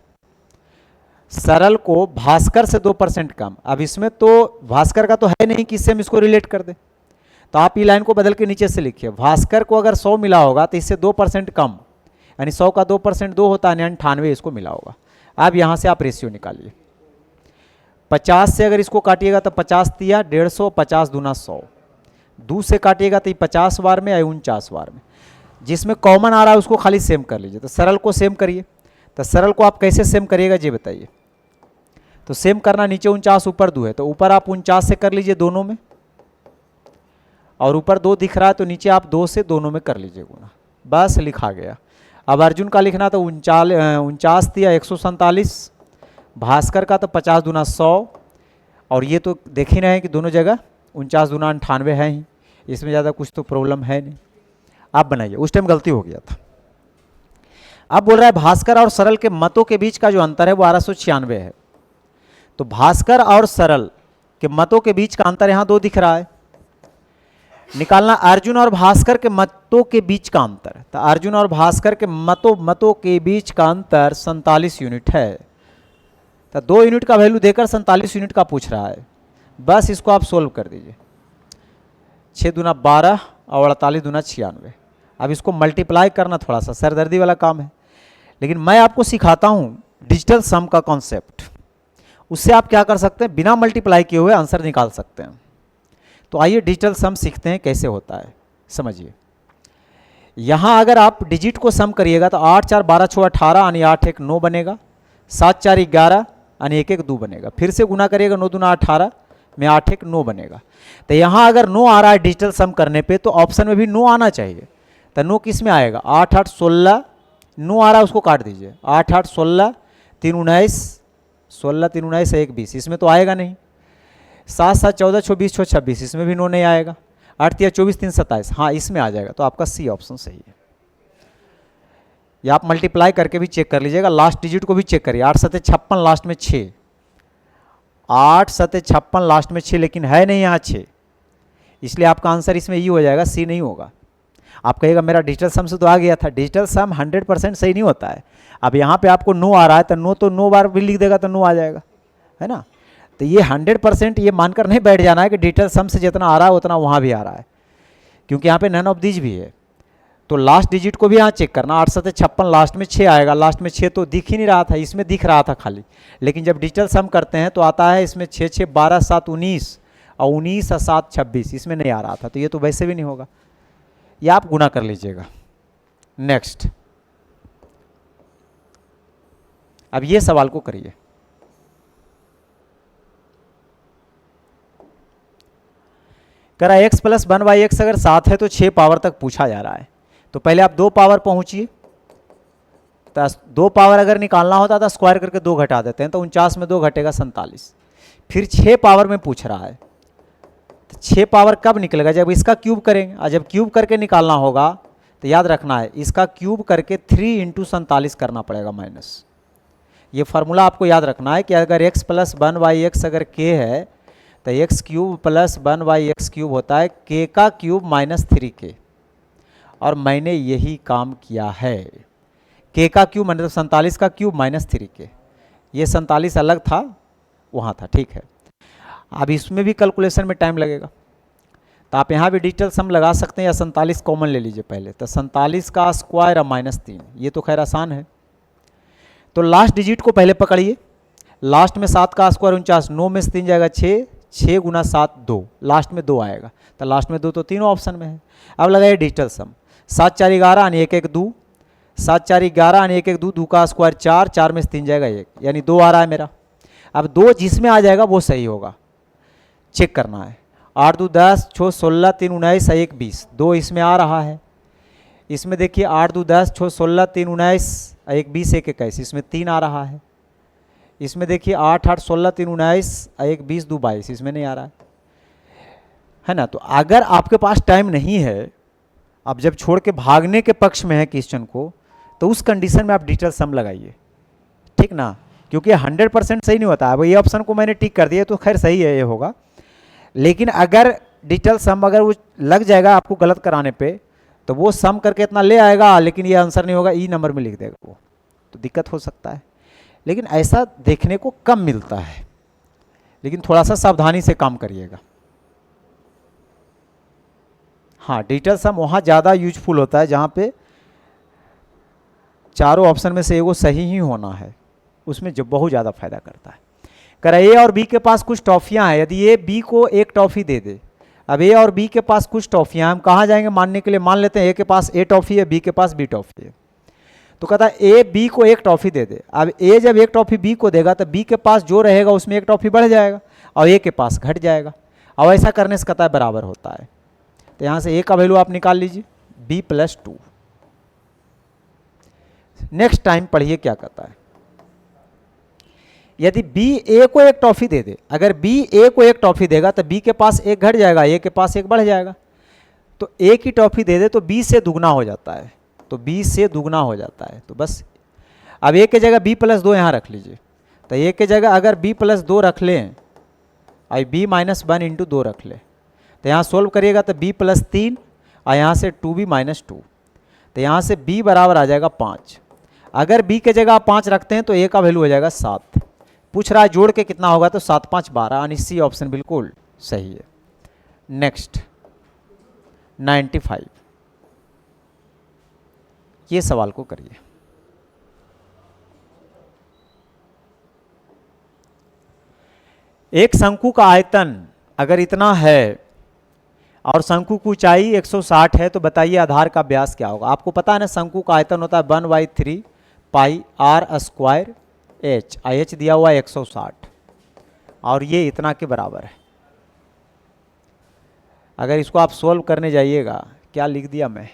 सरल को भास्कर से 2% कम। अब इसमें तो भास्कर का तो है नहीं कि इससे हम इसको रिलेट कर दें, तो आप ये लाइन को बदल के नीचे से लिखिए। भास्कर को अगर 100 मिला होगा तो इससे 2% कम, यानी 100 का 2% 2 होता है, यानी 98 इसको मिला होगा। अब यहाँ से आप रेशियो निकालिए। 50 से अगर इसको काटिएगा तो 50 दिया 150, 50 दूना 100। 2 से काटिएगा तो 50 बार में या 49 बार में। जिसमें कॉमन आ रहा है उसको खाली सेम कर लीजिए। तो सरल को सेम करिए। तो सरल को आप कैसे सेम करिएगा ये बताइए। तो सेम करना, नीचे 49 ऊपर 2 है, तो ऊपर आप 49 से कर लीजिए दोनों में, और ऊपर 2 दिख रहा है तो नीचे आप 2 से दोनों में कर लीजिए गुना। बस लिखा गया। अब अर्जुन का लिखना तो 49 दिया 147, भास्कर का तो 50 दूना 100, और ये तो देख ही रहे हैं कि दोनों जगह 49 दूना 98 है ही, इसमें ज़्यादा कुछ तो प्रॉब्लम है नहीं। आप बनाइए, उस टाइम गलती हो गया था। अब बोल रहा है भास्कर और सरल के मतों के बीच का जो अंतर है वो 1296 है। तो भास्कर और सरल के मतों के बीच का अंतर यहाँ 2 दिख रहा है। निकालना अर्जुन और भास्कर के मतों के बीच का अंतर। तो अर्जुन और भास्कर के मतों के बीच का अंतर 47 यूनिट है। तो 2 यूनिट का वैल्यू देकर 47 यूनिट का पूछ रहा है। बस इसको आप सोल्व कर दीजिए। 6 दूना 12 और 48 दूना 96। अब इसको मल्टीप्लाई करना थोड़ा सा सरदर्दी वाला काम है, लेकिन मैं आपको सिखाता हूँ डिजिटल सम का कॉन्सेप्ट। उससे आप क्या कर सकते हैं, बिना मल्टीप्लाई किए हुए आंसर निकाल सकते हैं। तो आइए डिजिटल सम सीखते हैं कैसे होता है, समझिए। यहाँ अगर आप डिजिट को सम करिएगा तो 8 4 12 6 18, यानी 8 1 9 बनेगा। 7 4 11, यानी 1 1 2 बनेगा। फिर से गुना करिएगा 9 दूना 18 में 8 1 9 बनेगा। तो यहाँ अगर 9 आ रहा है डिजिटल सम करने पे, तो ऑप्शन में भी 9 आना चाहिए। तो 9 किस में आएगा, 8 8 16, 9 आ रहा है उसको काट दीजिए। 8 8 16, 3 19, 16 3 19 1 20, इसमें तो आएगा नहीं। 7 7 14 24 6 26, इसमें भी 9 नहीं आएगा। 8 3 24 3 27, हाँ इसमें आ जाएगा। तो आपका सी ऑप्शन सही है। या आप मल्टीप्लाई करके भी चेक कर लीजिएगा, लास्ट डिजिट को भी चेक करिए। 8 7 56 लास्ट में 6, 8 7 56 लास्ट में 6, लेकिन है नहीं यहाँ 6, इसलिए आपका आंसर इसमें ई हो जाएगा, सी नहीं होगा। आप कहिएगा मेरा डिजिटल सम से तो आ गया था। डिजिटल सम 100% सही नहीं होता है। अब यहाँ पे आपको 9 आ रहा है तो 9 तो 9 बार भी लिख देगा तो 9 आ जाएगा, है ना। तो ये 100% ये मानकर नहीं बैठ जाना है कि डिजिटल सम से जितना आ रहा है उतना वहाँ भी आ रहा है, क्योंकि यहाँ पे नन ऑफ दीज भी है। तो लास्ट डिजिट को भी यहाँ चेक करना, 8 7 56, लास्ट में 6 आएगा, लास्ट में 6 तो दिख ही नहीं रहा था, इसमें दिख रहा था खाली। लेकिन जब डिजिटल सम करते हैं तो आता है इसमें 6 6 12 7 19 और 19 और 7 26, इसमें नहीं आ रहा था, तो ये तो वैसे भी नहीं होगा, ये आप गुना कर लीजिएगा। नेक्स्ट, अब ये सवाल को करिए। करा x प्लस 1/x अगर 7 है तो 6 पावर तक पूछा जा रहा है, तो पहले आप 2 पावर पहुंचिए, तो 2 पावर अगर निकालना होता था स्क्वायर करके 2 घटा देते हैं, तो 49 में 2 घटेगा 47। फिर 6 पावर में पूछ रहा है, तो 6 पावर कब निकलेगा, जब इसका क्यूब करेंगे, और जब क्यूब करके निकालना होगा तो याद रखना है इसका क्यूब करके 3 × 47 करना पड़ेगा माइनस। ये फार्मूला आपको याद रखना है कि अगर x प्लस 1/x अगर k है तो x cube plus 1/x cube होता है k का क्यूब माइनस 3k, और मैंने यही काम किया है। k का क्यूब मतलब 47 का क्यूब माइनस 3k, ये 47 अलग था वहाँ था, ठीक है। अब इसमें भी कैलकुलेशन में टाइम लगेगा, तो आप यहाँ भी डिजिटल सम लगा सकते हैं या 47 कॉमन ले लीजिए पहले, तो 47 का स्क्वायर और माइनस 3, ये तो खैर आसान है। तो लास्ट डिजिट को पहले पकड़िए, लास्ट में 7 का स्क्वायर 49, 9 में से 3 जाएगा 6, 6 × 7 2, लास्ट में 2 आएगा, तो लास्ट में 2 तो तीनों ऑप्शन में है। अब लगाइए डिजिटल सम, 7 4 11 यानी 1 1 2, 7 4 11 यानी 1 1 2, 2 का स्क्वायर 4, 4 में से 3 जाएगा 1, यानी 2 आ रहा है मेरा। अब 2 जिसमें आ जाएगा वो सही होगा, चेक करना है। 8 2 10, 6 16, 3 19, 1 20, 2 इसमें आ रहा है। इसमें देखिए 8 2 10, 6 16, 3 19, 1 20, 1 21, इसमें 3 आ रहा है। इसमें देखिए 8 8 16, 3 19, 1 20, 2 22, इसमें नहीं आ रहा है ना। तो अगर आपके पास टाइम नहीं है, आप जब छोड़ के भागने के पक्ष में है क्वेश्चन को, तो उस कंडीशन में आप डिजिटल सम लगाइए, ठीक ना, क्योंकि 100% सही नहीं होता है। अब ये ऑप्शन को मैंने टिक कर दिया तो खैर सही है, ये होगा। लेकिन अगर डिजिटल सम अगर वो लग जाएगा आपको गलत कराने पे, तो वो सम करके इतना ले आएगा लेकिन ये आंसर नहीं होगा, ई नंबर में लिख देगा वो, तो दिक्कत हो सकता है। लेकिन ऐसा देखने को कम मिलता है, लेकिन थोड़ा सा सावधानी से काम करिएगा। हाँ, डिजिटल सम वहाँ ज़्यादा यूजफुल होता है जहाँ पे चारों ऑप्शन में से एगो सही ही होना है, उसमें जो बहुत ज़्यादा फायदा करता है। कर ए और बी के पास कुछ टॉफ़ियाँ हैं, यदि ए बी को एक टॉफ़ी दे दे। अब ए और बी के पास कुछ टॉफ़ियाँ, हम कहाँ जाएंगे मानने के लिए, मान लेते हैं ए के पास ए टॉफ़ी है, बी के पास बी टॉफ़ी है, तो कहता है ए बी को एक टॉफ़ी दे दे। अब ए जब एक टॉफ़ी बी को देगा तो बी के पास जो रहेगा उसमें एक टॉफ़ी बढ़ जाएगा और ए के पास घट जाएगा, और ऐसा करने से कहता है बराबर होता है। तो यहाँ से ए का वैल्यू आप निकाल लीजिए, बी प्लस 2। नेक्स्ट टाइम पढ़िए क्या कहता है, यदि बी ए को एक टॉफ़ी दे दे, अगर बी ए को एक टॉफ़ी देगा तो बी के पास एक घट जाएगा, ए के पास एक बढ़ जाएगा। तो ए की टॉफ़ी दे दे तो बी से दुगना हो जाता है, तो बी से दुगना हो जाता है, तो बस अब ए के जगह बी प्लस 2 यहाँ रख लीजिए। तो ए के जगह अगर बी प्लस 2 रख लें और बी माइनस 1 × 2 रख लें, तो यहाँ सोल्व करिएगा तो बी प्लस 3 और यहाँ से 2b माइनस 2, तो यहाँ से b बराबर आ जाएगा 5। अगर b के जगह आप 5 रखते हैं तो a का वैल्यू हो जाएगा 7। पूछ रहा है जोड़ के कितना होगा, तो 7 5 12, यानी सी ऑप्शन बिल्कुल सही है। नेक्स्ट 95, ये सवाल को करिए। एक शंकु का आयतन अगर इतना है और शंकु की ऊंचाई 160 है, तो बताइए आधार का व्यास क्या होगा। आपको पता है ना, शंकु का आयतन होता है 1/3 पाई r स्क्वायर h, h दिया हुआ है 160 और ये इतना के बराबर है। अगर इसको आप सोल्व करने जाइएगा, क्या लिख दिया मैं,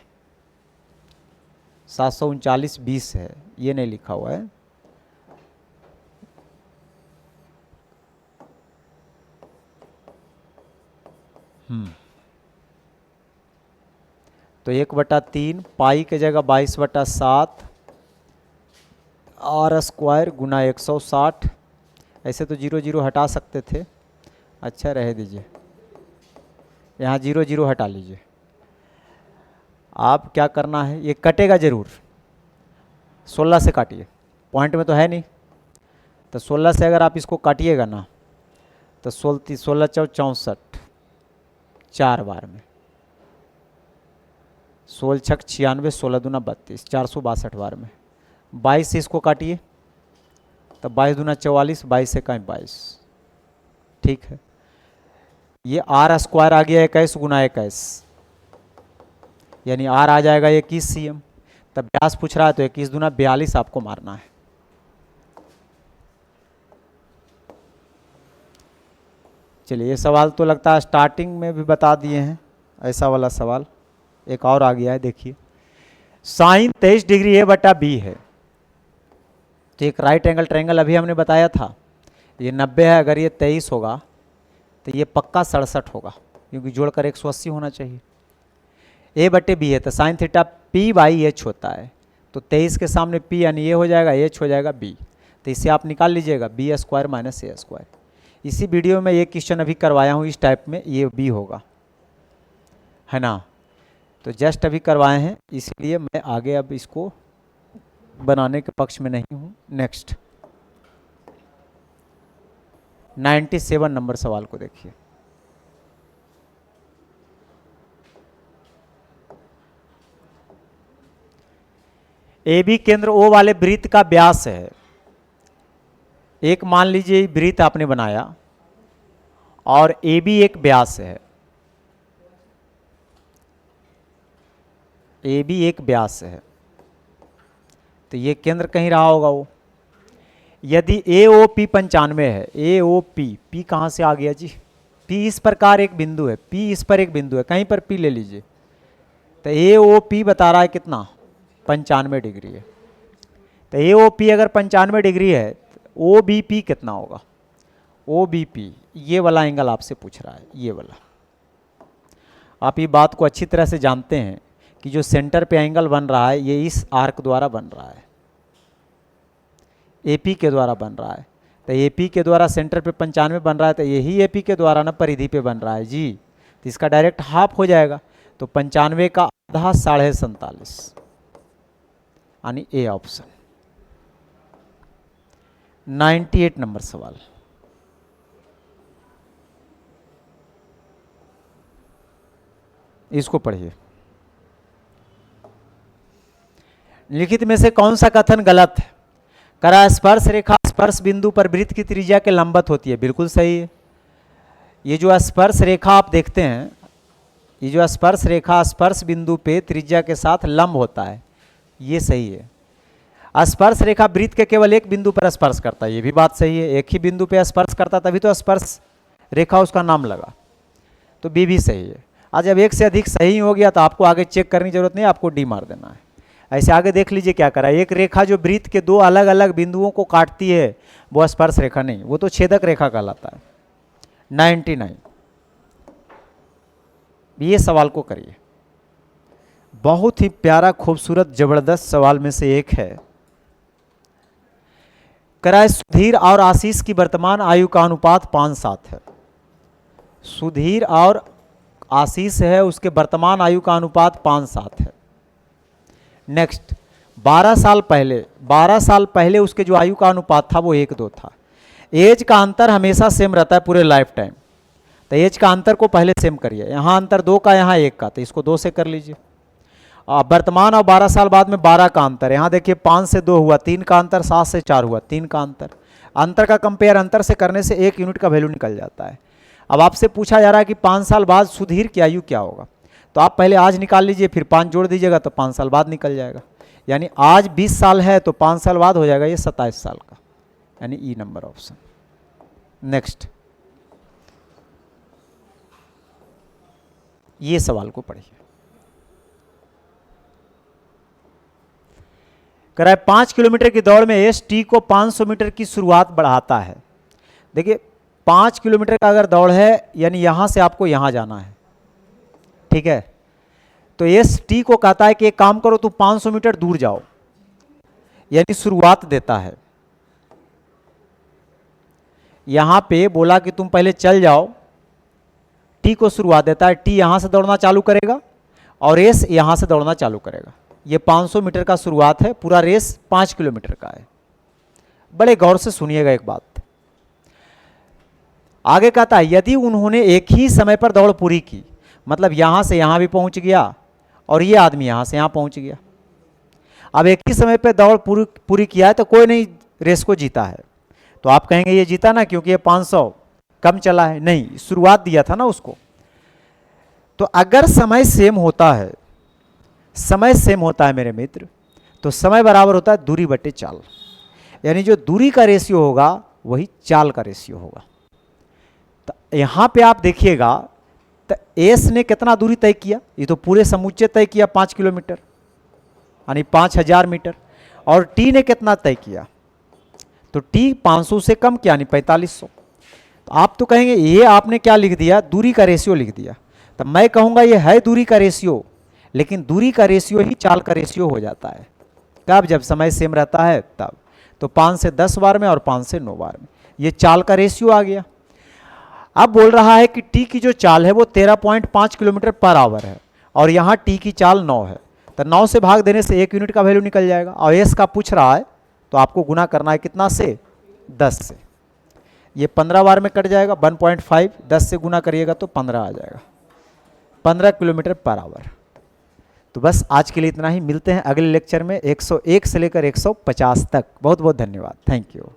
739/20 है, ये नहीं लिखा हुआ है। तो 1/3 पाई के जगह 22/7 r स्क्वायर गुना 160। ऐसे तो 0 0 हटा सकते थे, अच्छा रह दीजिए, यहाँ 0 0 हटा लीजिए। आप क्या करना है, ये कटेगा जरूर, 16 से काटिए, पॉइंट में तो है नहीं, तो 16 से अगर आप इसको काटिएगा ना तो 16 16 64 4 बार में 16 छक 96, 16 दूना 32, 462 बार में 22 से इसको काटिए, तब 22 दूना 44, 22 से कहीं 22, ठीक है। ये आर स्क्वायर आ गया 21 गुना 21, यानी आर आ जाएगा 21 cm। तब व्यास पूछ रहा है तो 21 दूना 42 आपको मारना है। चलिए, ये सवाल तो लगता है स्टार्टिंग में भी बता दिए हैं, ऐसा वाला सवाल एक और आ गया है, देखिए। साइन 23 डिग्री ए बटा बी है, तो एक राइट एंगल ट्रायंगल अभी हमने बताया था, ये 90 है, अगर ये 23 होगा तो ये पक्का 67 होगा, क्योंकि जोड़कर 180 होना चाहिए। ए बटे बी है तो sine theta P by H होता है, तो 23 के सामने पी यानी ये हो जाएगा, एच हो जाएगा बी, तो इसे आप निकाल लीजिएगा, बी स्क्वायर माइनस ए स्क्वायर। इसी वीडियो में ये क्वेश्चन अभी करवाया हूँ, इस टाइप में ये बी होगा, है ना, तो जस्ट अभी करवाए हैं, इसलिए मैं आगे अब इसको बनाने के पक्ष में नहीं हूँ। नेक्स्ट 97 नंबर सवाल को देखिए। ए बी केंद्र ओ वाले वृत्त का व्यास है, एक मान लीजिए वृत्त आपने बनाया और ए बी एक व्यास है, ए बी एक व्यास है, तो ये केंद्र कहीं रहा होगा वो। यदि ए ओ पी 95 है, ए ओ पी, पी कहाँ से आ गया जी, पी इस प्रकार एक बिंदु है, पी इस पर एक बिंदु है, कहीं पर पी ले लीजिए, तो ए ओ पी बता रहा है कितना, 95 डिग्री है। तो ए ओ पी अगर 95 डिग्री है, ओ बी पी कितना होगा, ओ बी पी ये वाला एंगल आपसे पूछ रहा है, ये वाला। आप ये बात को अच्छी तरह से जानते हैं कि जो सेंटर पे एंगल बन रहा है ये इस आर्क द्वारा बन रहा है, एपी के द्वारा बन रहा है, तो एपी के द्वारा सेंटर पे 95 बन रहा है, तो यही एपी के द्वारा ना परिधि पे बन रहा है जी, तो इसका डायरेक्ट हाफ हो जाएगा, तो 95 का आधा 47.5, यानी ए ऑप्शन। 98 नंबर सवाल, इसको पढ़िए। लिखित में से कौन सा कथन गलत है? करा स्पर्श रेखा स्पर्श बिंदु पर वृत्त की त्रिज्या के लंबवत होती है, बिल्कुल सही है। ये जो स्पर्श रेखा आप देखते हैं, ये जो स्पर्श रेखा स्पर्श बिंदु पे त्रिज्या के साथ लंब होता है, ये सही है। स्पर्श रेखा वृत्त के केवल एक बिंदु पर स्पर्श करता है, ये भी बात सही है, एक ही बिंदु पे स्पर्श करता तभी तो स्पर्श रेखा उसका नाम लगा, तो बी भी सही है। आज जब एक से अधिक सही हो गया तो आपको आगे चेक करने की जरूरत नहीं, आपको डी मार देना है। ऐसे आगे देख लीजिए क्या करा, एक रेखा जो वृत्त के दो अलग अलग बिंदुओं को काटती है वो स्पर्श रेखा नहीं, वो तो छेदक रेखा कहलाता है। 99 ये सवाल को करिए, बहुत ही प्यारा खूबसूरत जबरदस्त सवाल में से एक है। करा सुधीर और आशीष की वर्तमान आयु का अनुपात 5:7 है। सुधीर और आशीष है, उसके वर्तमान आयु का अनुपात 5:7 है। नेक्स्ट 12 साल पहले उसके जो आयु का अनुपात था वो 1:2 था। एज का अंतर हमेशा सेम रहता है पूरे लाइफ टाइम, तो एज का अंतर को पहले सेम करिए, यहाँ अंतर 2 का, यहाँ 1 का, तो इसको 2 से कर लीजिए। वर्तमान और 12 साल बाद में 12 का अंतर, यहाँ देखिए 5 से 2 हुआ, 3 का अंतर, 7 से 4 हुआ, 3 का अंतर। अंतर का कंपेयर अंतर से करने से 1 यूनिट का वैल्यू निकल जाता है। अब आपसे पूछा जा रहा है कि 5 साल बाद सुधीर की आयु क्या होगा, तो आप पहले आज निकाल लीजिए, फिर 5 जोड़ दीजिएगा तो 5 साल बाद निकल जाएगा। यानी आज 20 साल है तो 5 साल बाद हो जाएगा ये 27 साल का, यानी ई नंबर ऑप्शन। नेक्स्ट ये सवाल को पढ़िए। कराए 5 किलोमीटर की दौड़ में एस टी को 500 मीटर की शुरुआत बढ़ाता है। देखिए 5 किलोमीटर का अगर दौड़ है यानी यहां से आपको यहां जाना है, ठीक है, तो एस टी को कहता है कि एक काम करो तुम 500 मीटर दूर जाओ, यानी शुरुआत देता है। यहां पे बोला कि तुम पहले चल जाओ, टी को शुरुआत देता है, टी यहां से दौड़ना चालू करेगा और एस यहां से दौड़ना चालू करेगा। ये 500 मीटर का शुरुआत है, पूरा रेस 5 किलोमीटर का है। बड़े गौर से सुनिएगा एक बात, आगे कहता है यदि उन्होंने एक ही समय पर दौड़ पूरी की, मतलब यहां से यहां भी पहुंच गया और ये आदमी यहाँ से यहाँ पहुँच गया। अब एक ही समय पे दौड़ पूरी किया है तो कोई नहीं रेस को जीता है, तो आप कहेंगे ये जीता ना क्योंकि ये 500 कम चला है। नहीं, शुरुआत दिया था ना उसको। तो अगर समय सेम होता है, समय सेम होता है मेरे मित्र, तो समय बराबर होता है दूरी बटे चाल, यानी जो दूरी का रेशियो होगा वही चाल का रेशियो होगा। तो यहाँ पे आप देखिएगा तो एस ने कितना दूरी तय किया, ये तो पूरे समुच्चय तय किया 5 किलोमीटर यानी 5000 मीटर, और टी ने कितना तय किया, तो टी 500 से कम किया यानी 4500। तो आप तो कहेंगे ये आपने क्या लिख दिया, दूरी का रेशियो लिख दिया। तो मैं कहूँगा ये है दूरी का रेशियो, लेकिन दूरी का रेशियो ही चाल का रेशियो हो जाता है कब, जब समय सेम रहता है तब। तो 5 से 10 बार में और 5 से 9 बार में, ये चाल का रेशियो आ गया। अब बोल रहा है कि टी की जो चाल है वो 13.5 किलोमीटर पर आवर है, और यहाँ टी की चाल 9 है, तो 9 से भाग देने से 1 यूनिट का वैल्यू निकल जाएगा। और एस का पूछ रहा है तो आपको गुना करना है कितना से, 10 से। ये 15 बार में कट जाएगा, 1.5 10 से गुना करिएगा तो 15 आ जाएगा, 15 किलोमीटर पर आवर। तो बस आज के लिए इतना ही, मिलते हैं अगले लेक्चर में 101 से लेकर 150 तक। बहुत बहुत धन्यवाद, थैंक यू।